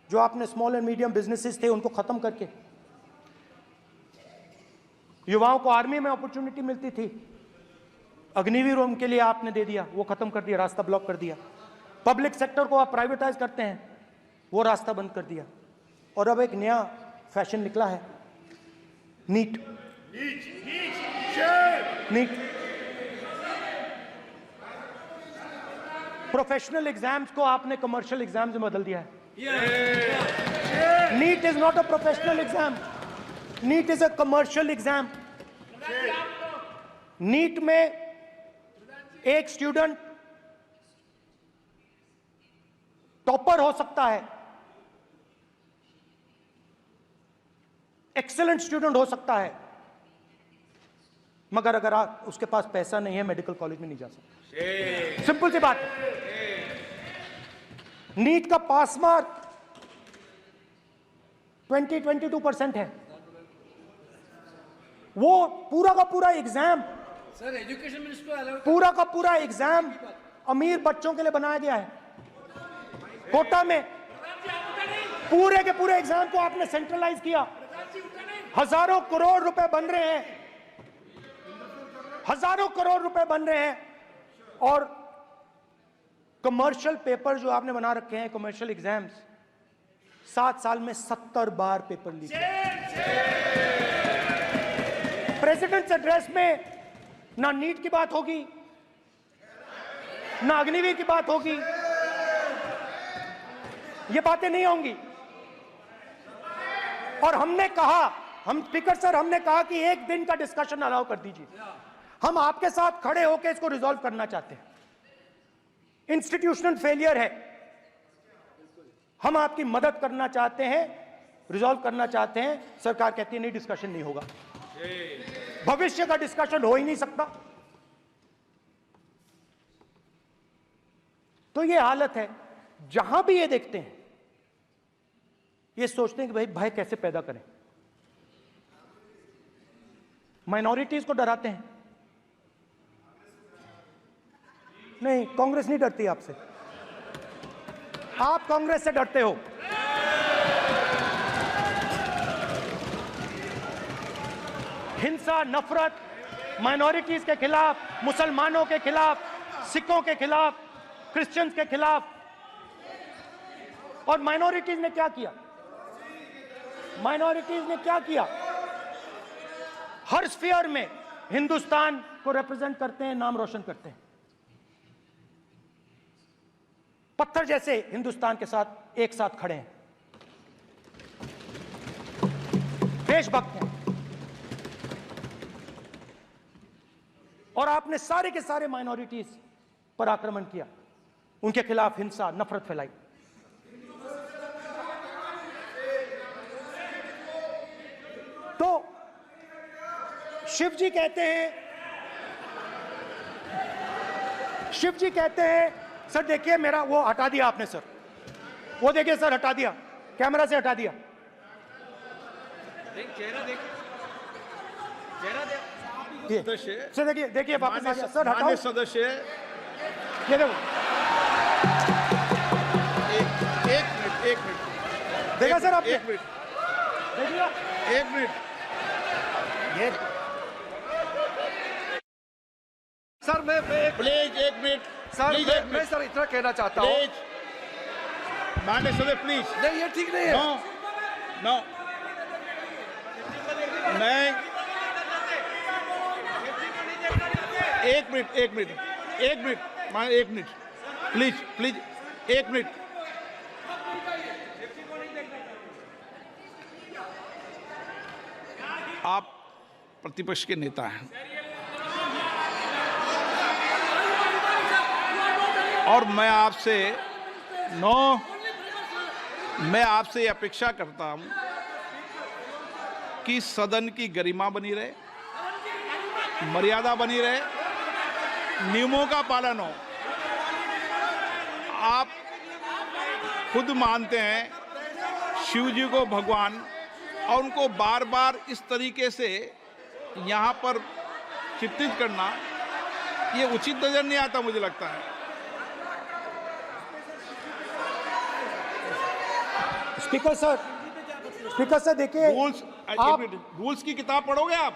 Speaker 1: जो आपने स्मॉल एंड मीडियम बिजनेसेस थे उनको खत्म करके, युवाओं को आर्मी में अपॉर्चुनिटी मिलती थी, अग्निवीर उनके लिए आपने दे दिया, वो खत्म कर दिया, रास्ता ब्लॉक कर दिया। पब्लिक सेक्टर को आप प्राइवेटाइज करते हैं, वो रास्ता बंद कर दिया। और अब एक नया फैशन निकला है, नीट। प्रोफेशनल एग्जाम्स को आपने कमर्शियल एग्जाम्स में बदल दिया है। NEET is not a professional exam, NEET is a commercial exam. NEET में एक स्टूडेंट टॉपर हो सकता है, एक्सेलेंट स्टूडेंट हो सकता है, मगर अगर उसके पास पैसा नहीं है, मेडिकल कॉलेज में नहीं जा सकता। सिंपल सी बात है। नीट का पास मार्क 22% है। वो पूरा का पूरा एग्जाम,
Speaker 4: सर एजुकेशन मिनिस्टर
Speaker 1: पूरा का पूरा एग्जाम अमीर बच्चों के लिए बनाया गया है। कोटा में पूरे के पूरे एग्जाम को आपने सेंट्रलाइज किया। हजारों करोड़ रुपए बन रहे हैं, हजारों करोड़ रुपए बन रहे हैं। और कमर्शियल पेपर जो आपने बना रखे हैं, कमर्शियल एग्जाम्स, 7 साल में 70 बार पेपर लीक। प्रेसिडेंट्स एड्रेस में ना नीट की बात होगी, ना अग्निवीर की बात होगी, ये बातें नहीं होंगी। और हमने कहा, हम स्पीकर सर, हमने कहा कि एक दिन का डिस्कशन अलाउ कर दीजिए। हम आपके साथ खड़े होकर इसको रिजॉल्व करना चाहते हैं। इंस्टीट्यूशनल फेलियर है, हम आपकी मदद करना चाहते हैं, रिजॉल्व करना चाहते हैं। सरकार कहती है नहीं, डिस्कशन नहीं होगा, भविष्य का डिस्कशन हो ही नहीं सकता। तो ये हालत है। जहां भी ये देखते हैं, ये सोचते हैं कि भाई भय कैसे पैदा करें, माइनॉरिटीज को डराते हैं। नहीं, कांग्रेस नहीं डरती आपसे, आप कांग्रेस से डरते हो। हिंसा, नफरत माइनॉरिटीज के खिलाफ, मुसलमानों के खिलाफ, सिखों के खिलाफ, क्रिश्चियंस के खिलाफ। और माइनॉरिटीज ने क्या किया? माइनॉरिटीज ने क्या किया? हर स्फीयर में हिंदुस्तान को रिप्रेजेंट करते हैं, नाम रोशन करते हैं। पत्थर जैसे हिंदुस्तान के साथ एक साथ खड़े हैं, देशभक्त हैं। और आपने सारे के सारे माइनॉरिटीज पर आक्रमण किया, उनके खिलाफ हिंसा, नफरत फैलाई। तो शिव जी कहते हैं, सर देखिए मेरा वो हटा दिया आपने सर, वो देखिए सर हटा दिया, कैमरा से हटा दिया।
Speaker 4: चेहरा देखिए, चेहरा
Speaker 3: सदस्य,
Speaker 1: सर देखिए वापस आ गया सर, हटाओ
Speaker 3: सदस्य।
Speaker 1: ये देखो,
Speaker 3: एक मिनट
Speaker 1: देखा सर आपने?
Speaker 3: एक मिनट
Speaker 1: ये
Speaker 9: सर मैं
Speaker 3: प्लीज एक मिनट
Speaker 9: सर मैं सर इतना कहना चाहता हूँ,
Speaker 3: प्लीज माननीय सदस्य प्लीज।
Speaker 9: नहीं ये ठीक नहीं है।
Speaker 3: नो मैं एक मिनट मान एक मिनट प्लीज प्लीज, एक मिनट। आप प्रतिपक्ष के नेता हैं और मैं आपसे अपेक्षा करता हूं कि सदन की गरिमा बनी रहे, मर्यादा बनी रहे, नियमों का पालन हो। आप खुद मानते हैं शिव जी को भगवान, और उनको बार बार इस तरीके से यहाँ पर चित्रित करना ये उचित नजर नहीं आता, मुझे लगता है।
Speaker 1: स्पीकर सर देखिए,
Speaker 3: रूल्स की किताब पढ़ोगे आप?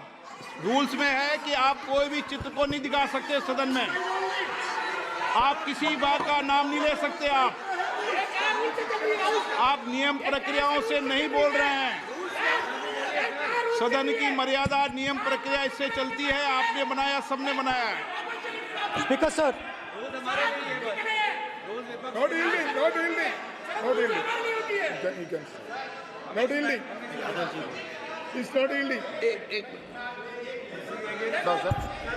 Speaker 3: रूल्स में है कि आप कोई भी चित्र को नहीं दिखा सकते सदन में, आप किसी बात का नाम नहीं ले सकते, आप नियम प्रक्रियाओं से नहीं बोल रहे हैं। सदन की मर्यादा, नियम प्रक्रिया इससे चलती है, आपने बनाया, सबने बनाया है।
Speaker 1: Speaker sir,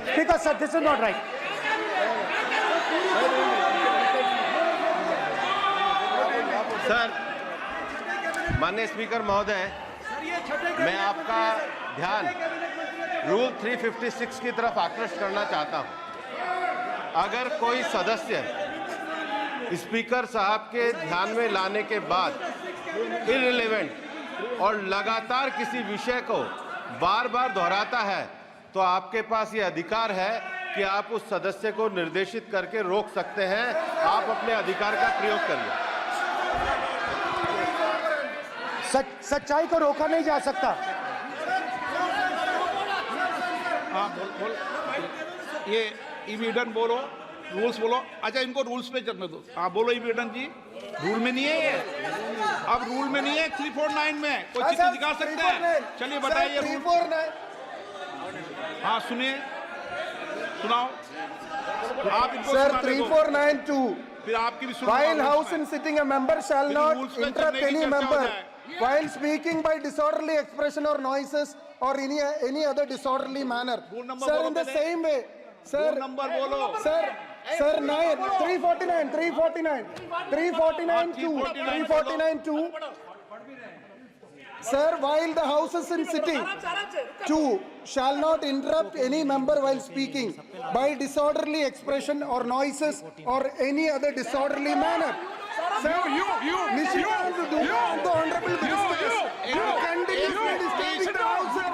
Speaker 1: speaker sir, this is not right.
Speaker 6: Sir, माननीय स्पीकर महोदय, मैं आपका ध्यान रूल 356 की तरफ आकृष्ट करना चाहता हूं। अगर कोई सदस्य स्पीकर साहब के ध्यान में लाने के बाद इररिलेवेंट और लगातार किसी विषय को बार बार दोहराता है, तो आपके पास ये अधिकार है कि आप उस सदस्य को निर्देशित करके रोक सकते हैं। आप अपने अधिकार का प्रयोग करिए।
Speaker 1: सच्चाई को रोका नहीं जा सकता।
Speaker 3: हाँ, बोल। ये इविडन बोलो, रूल्स बोलो। अच्छा, इनको रूल्स पे चलने दो। हाँ, बोलो इविडन जी, रूल में नहीं है ये। अब रूल में नहीं है, 349 में कोई चित्र दिखा सकता है? चलिए बताइए रूल। हाँ, सुनिए, सुनाओ आप इनको।
Speaker 7: सर, 3492,
Speaker 3: फिर आपकी भी सुनो।
Speaker 7: while house in sitting a member shall not interrupt any member while speaking by disorderly expression or noises or any other disorderly manner. Sir, in the same way, sir,
Speaker 3: number बोलो।
Speaker 7: Sir, 349 Sir, while the house is in sitting, 2 shall not interrupt any member while speaking by disorderly expression or noises or any other disorderly manner. Sir, the honorable ministers continuously disturbing the house, sir.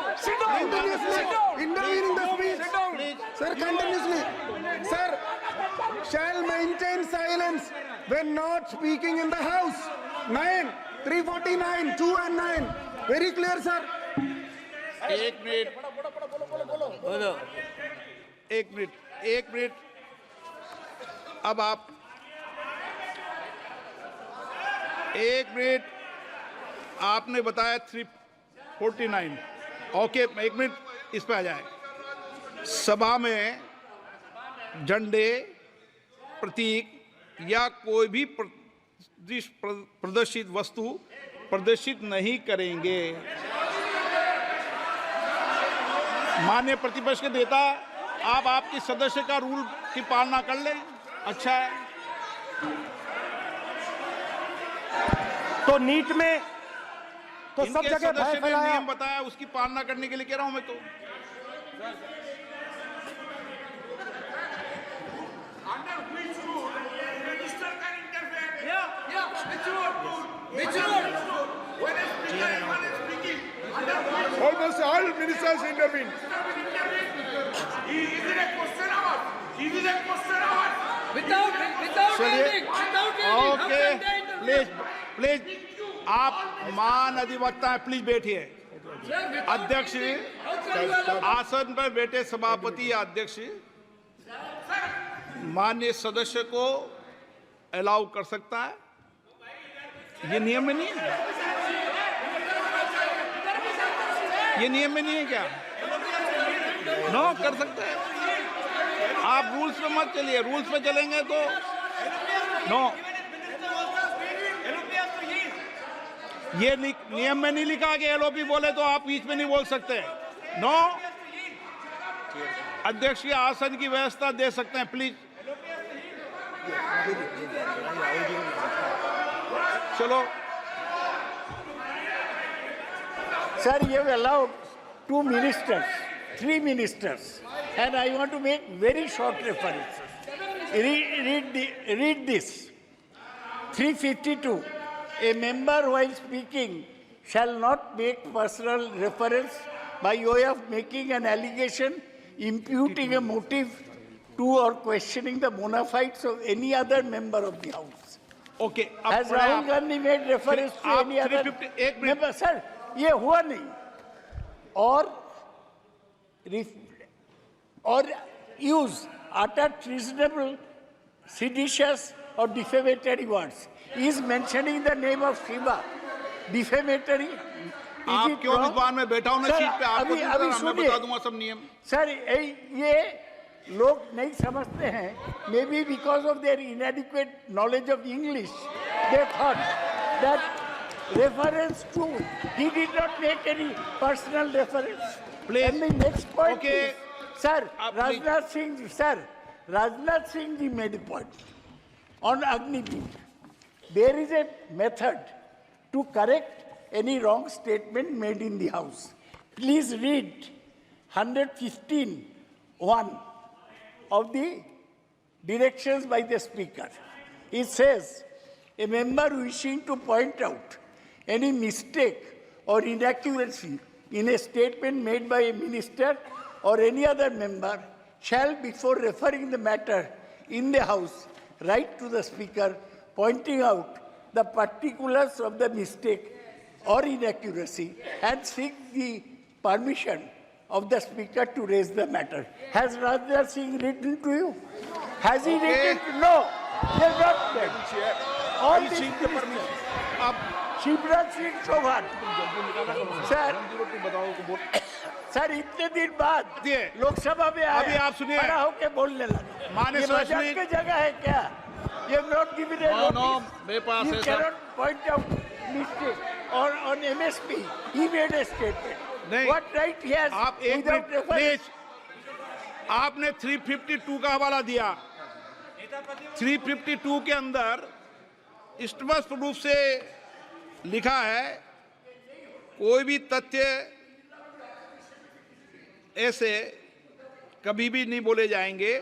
Speaker 7: Continuously intervening the speech. Sir, continuously. Sir, shall maintain silence when not speaking in the house. 349, 2 and 9. Very clear, sir.
Speaker 3: एक minute. अब आप एक minute, आपने बताया 349। Okay, एक minute इस पे आ जाए। सभा में झंडे, प्रतीक या कोई भी प्रदर्शित वस्तु प्रदर्शित नहीं करेंगे। माननीय प्रतिपक्ष के नेता, आप आपकी सदस्य का रूल की पालना कर लें, अच्छा है।
Speaker 1: तो नीट में तो सब
Speaker 3: इनके
Speaker 1: जगह भय
Speaker 3: सदस्य ने
Speaker 1: फैलाया।
Speaker 3: नियम बताया, उसकी पालना करने के लिए कह रहा हूं मैं तो।
Speaker 7: Almost all ministers intervened.
Speaker 3: Okay, please आप मान अधिवक्ता हैं, प्लीज बैठिए। अध्यक्ष, आसन पर बैठे सभापति या अध्यक्ष माननीय सदस्य को अलाउ कर सकता है, ये नियम में नहीं है। ये नियम में नहीं है क्या? नो, कर सकते हैं आप। रूल्स पे मत चलिए, रूल्स पे चलेंगे तो no,
Speaker 4: Minister also speak. LOP has to yield.
Speaker 3: ये नियम में नहीं लिखा कि एलओपी बोले तो आप बीच में नहीं बोल सकते। नो, अध्यक्ष के आसन की व्यवस्था दे सकते हैं, प्लीज। चलो
Speaker 1: Sir, you have allowed 2 ministers, 3 ministers, and I want to make very short references. Read this. 352. A member while speaking shall not make personal reference by way of making an allegation, imputing a motive to or questioning the bona fides of any other member of the House.
Speaker 3: Okay,
Speaker 1: Has Rahul Gandhi made reference to
Speaker 3: आप
Speaker 1: any other
Speaker 3: 351
Speaker 1: member? Sir, ये हुआ नहीं. Or use utter treasonable, seditious or defamatory words. He is mentioning the name of Shiva. Defamatory.
Speaker 3: आप क्यों विद्वान में बैठा हूं ना सीट पे, आपको मैं बता दूंगा सब नियम।
Speaker 1: सर, ये लोग नहीं समझते हैं, may be because of their इनएडिक्वेट knowledge of English, they thought that reference to, he did not make any personal reference.
Speaker 3: Please.
Speaker 1: And the next point
Speaker 3: Okay.
Speaker 1: is, sir,
Speaker 3: Please.
Speaker 1: Rajnath Singh ji made a point on Agniveer. There is a method to correct any wrong statement made in the House. Please read 115(1) of the directions by the Speaker. It says, a member wishing to point out any mistake or inaccuracy in a statement made by a minister or any other member shall, before referring the matter in the House, write to the Speaker pointing out the particulars of the mistake or inaccuracy and seek the permission of the Speaker to raise the matter. Has Rajnath Singh written to you? Has he written? No. He has not done. All these ministers. Shivraj Singh Chouhan sir इतने दिन बाद लोकसभा में
Speaker 3: अभी आप सुनिए,
Speaker 1: खड़ा होके बोलने लगा,
Speaker 3: माननीय
Speaker 1: ये मजाक की जगह है क्या? ये नॉट गिवन ए नोटिस,
Speaker 3: मेरे पास
Speaker 1: यू
Speaker 3: है
Speaker 1: कैनॉट पॉइंट आउट मिस्टेक और on MSP he made a statement,
Speaker 3: नहीं,
Speaker 1: व्हाट राइट ही हैज
Speaker 3: आप एक मिनट प्लीज, आपने 352 का हवाला दिया। 352 के अंदर स्पष्ट रूप से लिखा है, कोई भी तथ्य ऐसे कभी भी नहीं बोले जाएंगे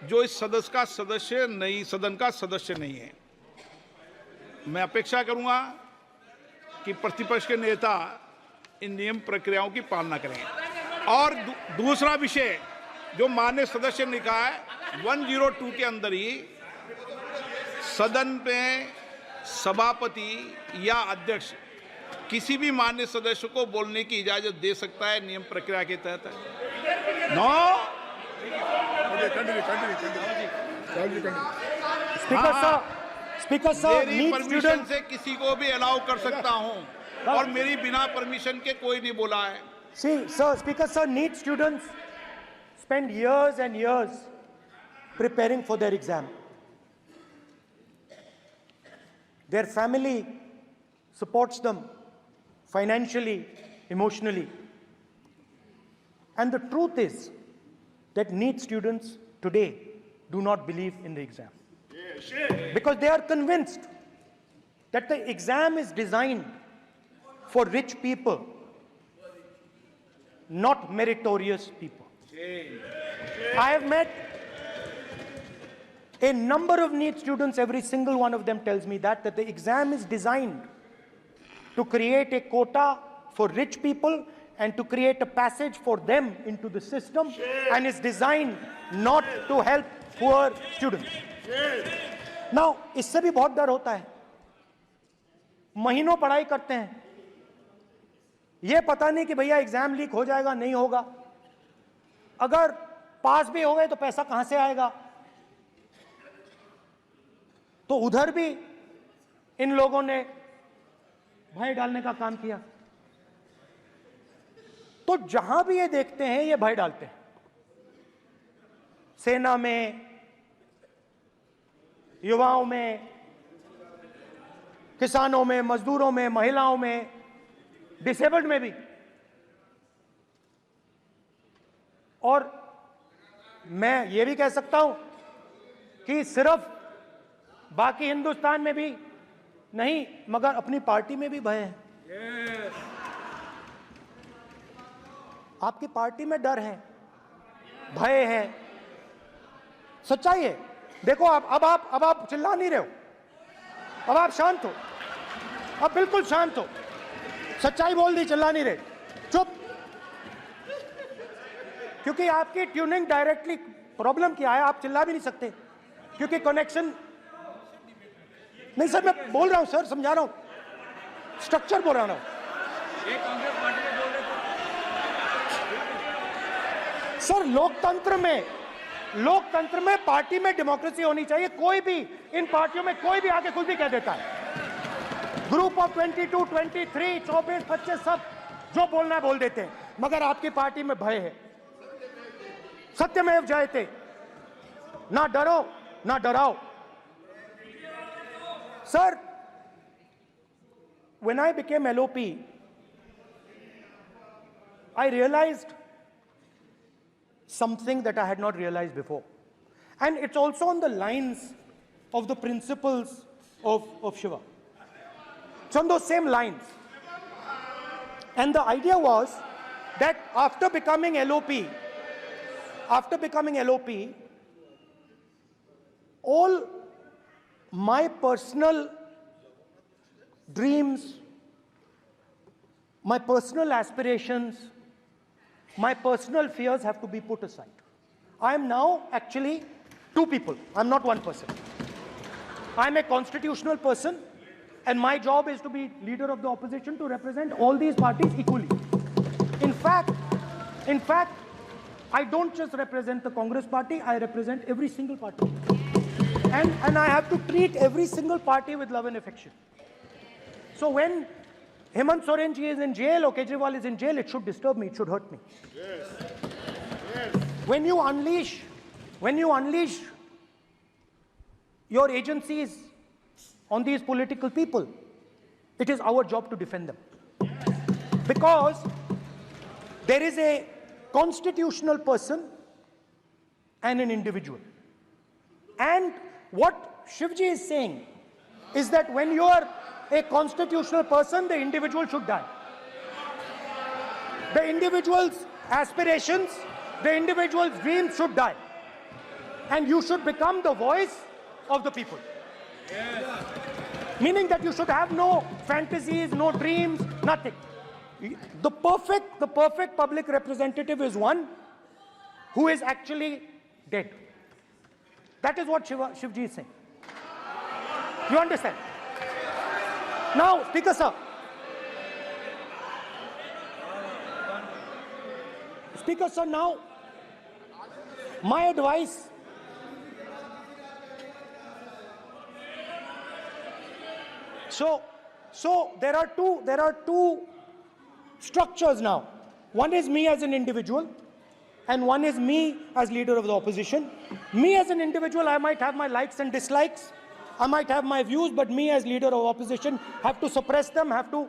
Speaker 3: जो इस सदन का सदस्य नहीं है। मैं अपेक्षा करूंगा कि प्रतिपक्ष के नेता इन नियम प्रक्रियाओं की पालना करें। और दूसरा विषय जो माननीय सदस्य ने कहा है, 102 के अंदर ही सदन में सभापति या अध्यक्ष किसी भी माननीय सदस्य को बोलने की इजाजत दे सकता है, नियम प्रक्रिया के तहत। नो,
Speaker 1: स्पीकर सर,
Speaker 3: मेरी परमिशन से किसी को भी अलाउ कर सकता हूं और मेरी बिना परमिशन के कोई नहीं बोला है।
Speaker 1: See, sir, Speaker sir, NEET students spend years and years preparing for their exam. Their family supports them financially, emotionally. And the truth is that NEET students today do not believe in the exam. Because they are convinced that the exam is designed for rich people, not meritorious people. I have met a number of NEET students, every single one of them tells me that the exam is designed to create a quota for rich people and to create a passage for them into the system, and is designed not to help poor students. Now, इससे भी बहुत डर होता है। महीनों पढ़ाई करते हैं, ये पता नहीं कि भैया एग्जाम लीक हो जाएगा, नहीं होगा। अगर पास भी हो गए तो पैसा कहां से आएगा? तो उधर भी इन लोगों ने भय डालने का काम किया। तो जहां भी ये देखते हैं, ये भय डालते हैं। सेना में, युवाओं में, किसानों में, मजदूरों में, महिलाओं में, डिसेबल्ड में भी। और मैं ये भी कह सकता हूं कि सिर्फ बाकी हिंदुस्तान में भी नहीं, मगर अपनी पार्टी में भी भय है। आपकी पार्टी में डर है, भय है, सच्चाई है। देखो अब आप चिल्ला नहीं रहे हो, अब आप शांत हो, अब बिल्कुल शांत हो। सच्चाई बोल दी, चिल्ला नहीं रहे, चुप। क्योंकि आपकी ट्यूनिंग डायरेक्टली, प्रॉब्लम क्या है, आप चिल्ला भी नहीं सकते क्योंकि कनेक्शन नहीं। सर मैं बोल रहा हूं सर, समझा रहा हूं, स्ट्रक्चर बोल रहा हूं। सर लोकतंत्र में पार्टी में डेमोक्रेसी होनी चाहिए। कोई भी इन पार्टियों में कोई भी आके कुछ भी कह देता है। ग्रुप ऑफ 22, 23, 24, 25 सब जो बोलना है बोल देते हैं, मगर आपकी पार्टी में भय है। सत्यमेव जयते, ना डरो ना डराओ। Sir, when I became LOP, I realized something that I had not realized before. And it's also on the lines of the principles of Shiva. It's on those same lines. And the idea was that after becoming LOP, all my personal dreams, my personal aspirations, my personal fears have to be put aside. I am now actually two people. I'm not one person. I'm a constitutional person, and my job is to be leader of the opposition, to represent all these parties equally. In fact, I don't just represent the Congress party, I represent every single party. And I have to treat every single party with love and affection. So when Hemant Soren ji is in jail or Kejriwal is in jail, it should disturb me, it should hurt me. Yes. Yes. When you unleash your agencies on these political people, it is our job to defend them. Yes. Because there is a constitutional person and an individual. And what Shivji is saying is that when you are a constitutional person, the individual should die. The individual's aspirations, the individual's dreams should die. And you should become the voice of the people. Yes. Meaning that you should have no fantasies, no dreams, nothing. The perfect public representative is one who is actually dead. That is what Shivji is saying. You understand? Now, Speaker sir. Speaker sir, now, my advice. So there are two structures now. One is me as an individual, and one is me as leader of the opposition. Me as an individual, I might have my likes and dislikes. I might have my views, but me as leader of opposition have to suppress them, have to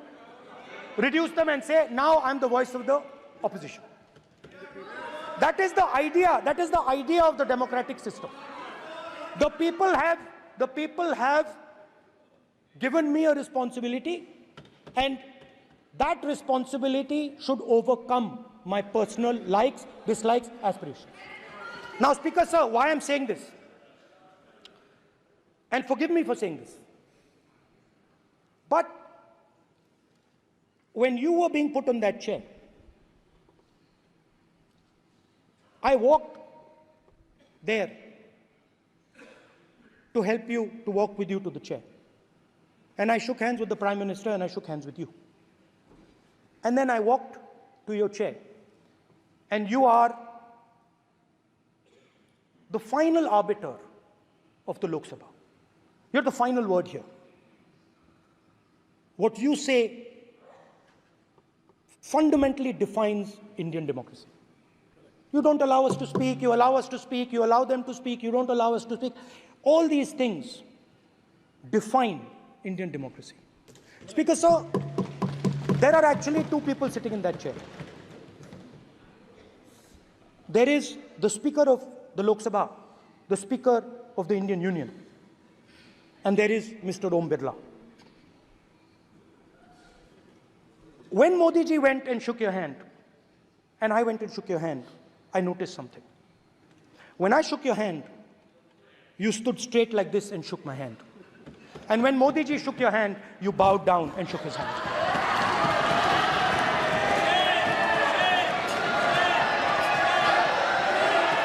Speaker 1: reduce them and say, now I'm the voice of the opposition. That is the idea. That is the idea of the democratic system. The people have given me a responsibility, and that responsibility should overcome my personal likes, dislikes, aspirations. Now, Speaker sir, why I'm saying this? And forgive me for saying this. But when you were being put on that chair, I walked there to help you, to walk with you to the chair. And I shook hands with the Prime Minister and I shook hands with you. And then I walked to your chair. And you are the final arbiter of the Lok Sabha. You're the final word here. What you say fundamentally defines Indian democracy. You don't allow us to speak, you allow us to speak, you allow them to speak, you don't allow us to speak. All these things define Indian democracy. Speaker, sir, there are actually two people sitting in that chair. There is the Speaker of the Lok Sabha, the Speaker of the Indian Union, and there is Mr. Om Birla. When Modi ji went and shook your hand, and I went and shook your hand, I noticed something. When I shook your hand, you stood straight like this and shook my hand. And when Modi ji shook your hand, you bowed down and shook his hand.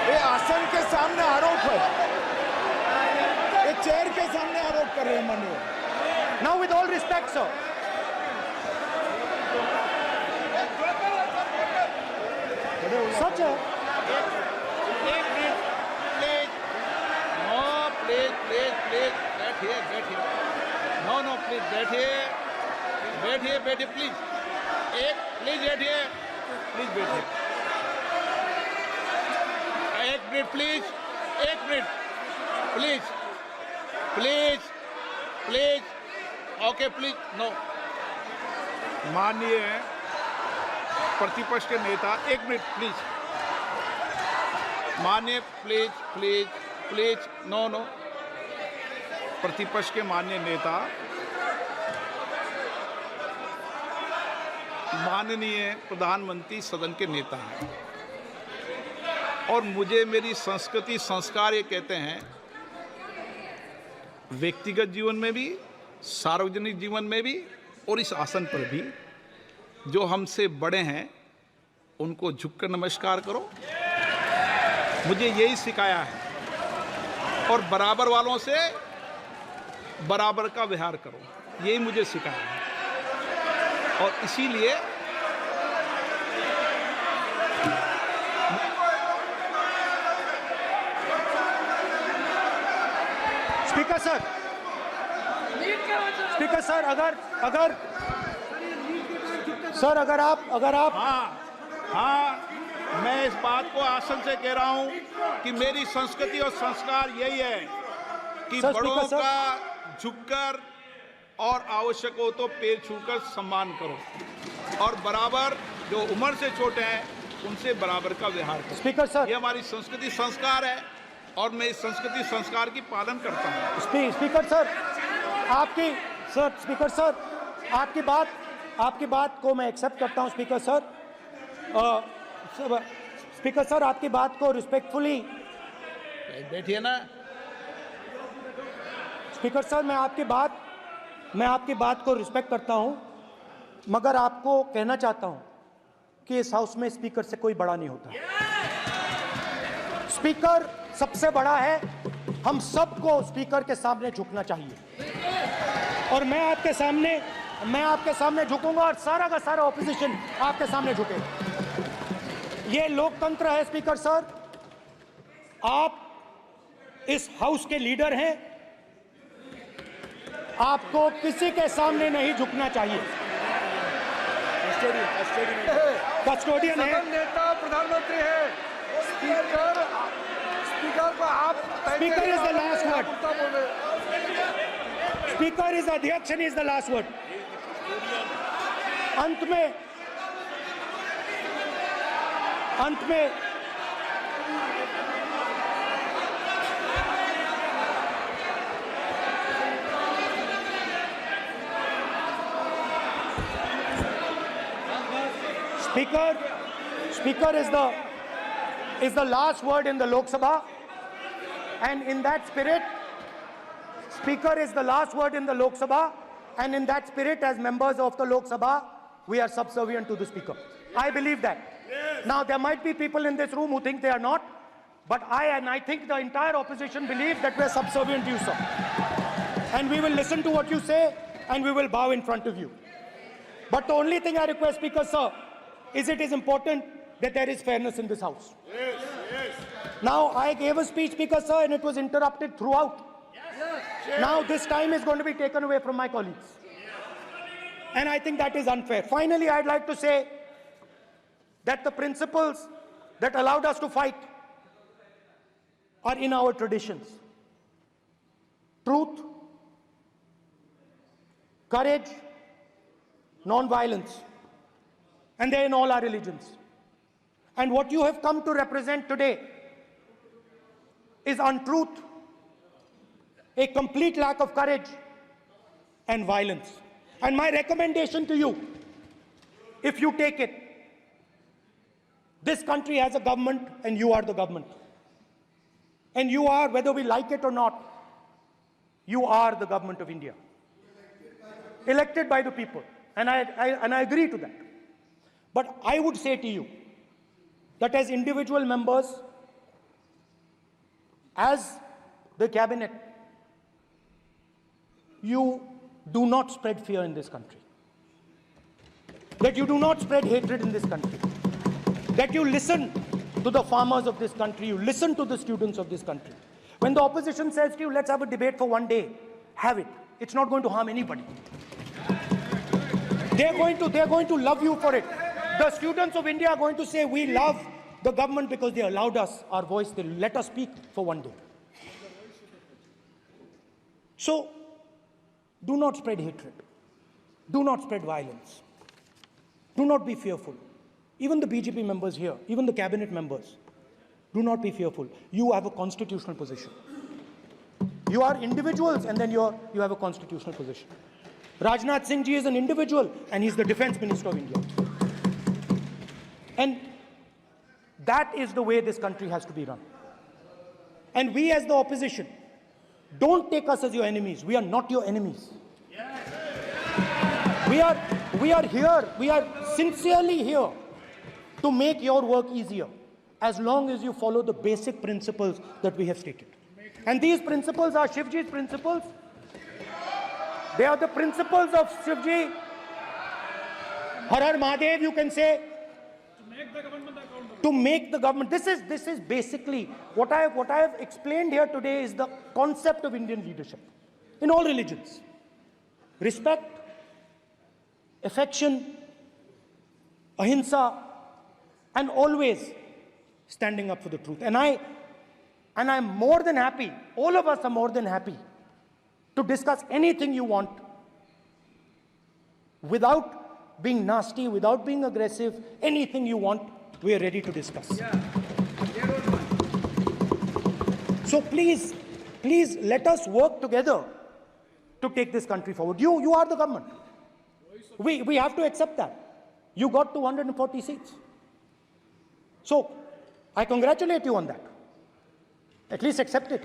Speaker 7: ये आसन के सामने आरोप है, ये chair के सामने आरोप कर रहे हैं माननीय।
Speaker 1: Now, with all respect, sir, such a
Speaker 3: बैठिए प्लीज, प्लीज बैठिए, एक minute please, okay please, no. माननीय प्रतिपक्ष के नेता, एक मिनट प्लीज, माननीय प्लीज, नो। प्रतिपक्ष के माननीय नेता, माननीय प्रधानमंत्री सदन के नेता हैं, और मुझे मेरी संस्कृति संस्कार ये कहते हैं, व्यक्तिगत जीवन में भी, सार्वजनिक जीवन में भी, और इस आसन पर भी, जो हमसे बड़े हैं उनको झुककर नमस्कार करो। मुझे यही सिखाया है, और बराबर वालों से बराबर का व्यवहार करो, यही मुझे सिखाया है। और इसीलिए
Speaker 1: स्पीकर सर, अगर आप
Speaker 3: हाँ, मैं इस बात को आसन से कह रहा हूं कि मेरी संस्कृति और संस्कार यही है कि बड़ों का झुककर और आवश्यक हो तो पैर छूकर सम्मान करो, और बराबर जो उम्र से छोटे हैं उनसे बराबर का व्यवहार करो।
Speaker 1: स्पीकर सर,
Speaker 3: ये हमारी संस्कृति संस्कार है, और मैं इस संस्कृति संस्कार की पालन करता हूँ।
Speaker 1: स्पीकर सर, आपकी बात को मैं एक्सेप्ट करता हूँ। स्पीकर सर, आपकी बात को रिस्पेक्टफुली,
Speaker 3: बैठिए ना।
Speaker 1: स्पीकर सर, मैं आपकी बात को रिस्पेक्ट करता हूं, मगर आपको कहना चाहता हूं कि इस हाउस में स्पीकर से कोई बड़ा नहीं होता। स्पीकर सबसे बड़ा है, हम सबको स्पीकर के सामने झुकना चाहिए, और मैं आपके सामने झुकूंगा, और सारा का सारा ऑपोजिशन आपके सामने झुकेगा। ये लोकतंत्र है। स्पीकर सर, आप इस हाउस के लीडर हैं, आपको किसी के सामने नहीं झुकना चाहिए। कस्टोडियन है,
Speaker 9: नेता प्रधानमंत्री है, स्पीकर को आप,
Speaker 1: speaker is the last word, speaker is अध्यक्ष इज द लास्ट वर्ड। अंत में Speaker is the last word in the Lok Sabha, and in that spirit, Speaker is the last word in the Lok Sabha, and in that spirit, as members of the Lok Sabha, we are subservient to the Speaker. I believe that. Now, there might be people in this room who think they are not, but I think the entire opposition believes that we are subservient to you, sir. And we will listen to what you say, and we will bow in front of you. But the only thing I request, Speaker, sir, is it is important that there is fairness in this house. Yes. Now, I gave a speech, Speaker, sir, and it was interrupted throughout. Yes. Now, this time is going to be taken away from my colleagues. And I think that is unfair. Finally, I'd like to say that the principles that allowed us to fight are in our traditions. truth, courage, non-violence. And they're in all our religions. And what you have come to represent today is untruth, a complete lack of courage, and violence. And my recommendation to you, if you take it, this country has a government and you are the government. And you are, whether we like it or not, you are the government of India. Elected by the people. And I agree to that. But I would say to you that as individual members, as the cabinet, you do not spread fear in this country. That you do not spread hatred in this country. That you listen to the farmers of this country, you listen to the students of this country. When the opposition says to you, let's have a debate for one day, have it. It's not going to harm anybody. They're going to love you for it. The students of India are going to say, we love the government because they allowed us our voice, they let us speak for one day. So, do not spread hatred. Do not spread violence. Do not be fearful. Even the BJP members here, even the cabinet members, do not be fearful. You have a constitutional position. You are individuals and then you have a constitutional position. Rajnath Singh ji is an individual and he's the Defense Minister of India. And that is the way this country has to be run. And we as the opposition, don't take us as your enemies. We are not your enemies. We are here, we are sincerely here to make your work easier, as long as you follow the basic principles that we have stated. And these principles are Shivji's principles. They are the principles of Shivji. Har Har Mahadev, you can say. To make the government. This is basically what I have explained here today is the concept of Indian leadership in all religions. Respect, affection, ahimsa, and always standing up for the truth. And I'm more than happy, all of us are more than happy to discuss anything you want without being nasty, without being aggressive, anything you want, we are ready to discuss. So please let us work together to take this country forward. You are the government. We have to accept that. You got 240 seats. So I congratulate you on that. At least accept it.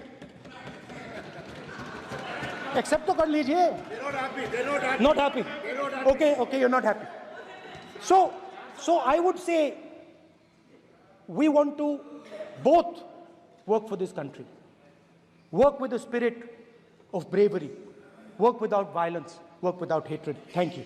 Speaker 1: Accept to kar lijiye.
Speaker 7: They're not happy. They're not happy.
Speaker 1: Not happy.
Speaker 7: They're not happy.
Speaker 1: Okay, you're not happy. So I would say we want to both work for this country. Work with the spirit of bravery. Work without violence. Work without hatred. Thank you.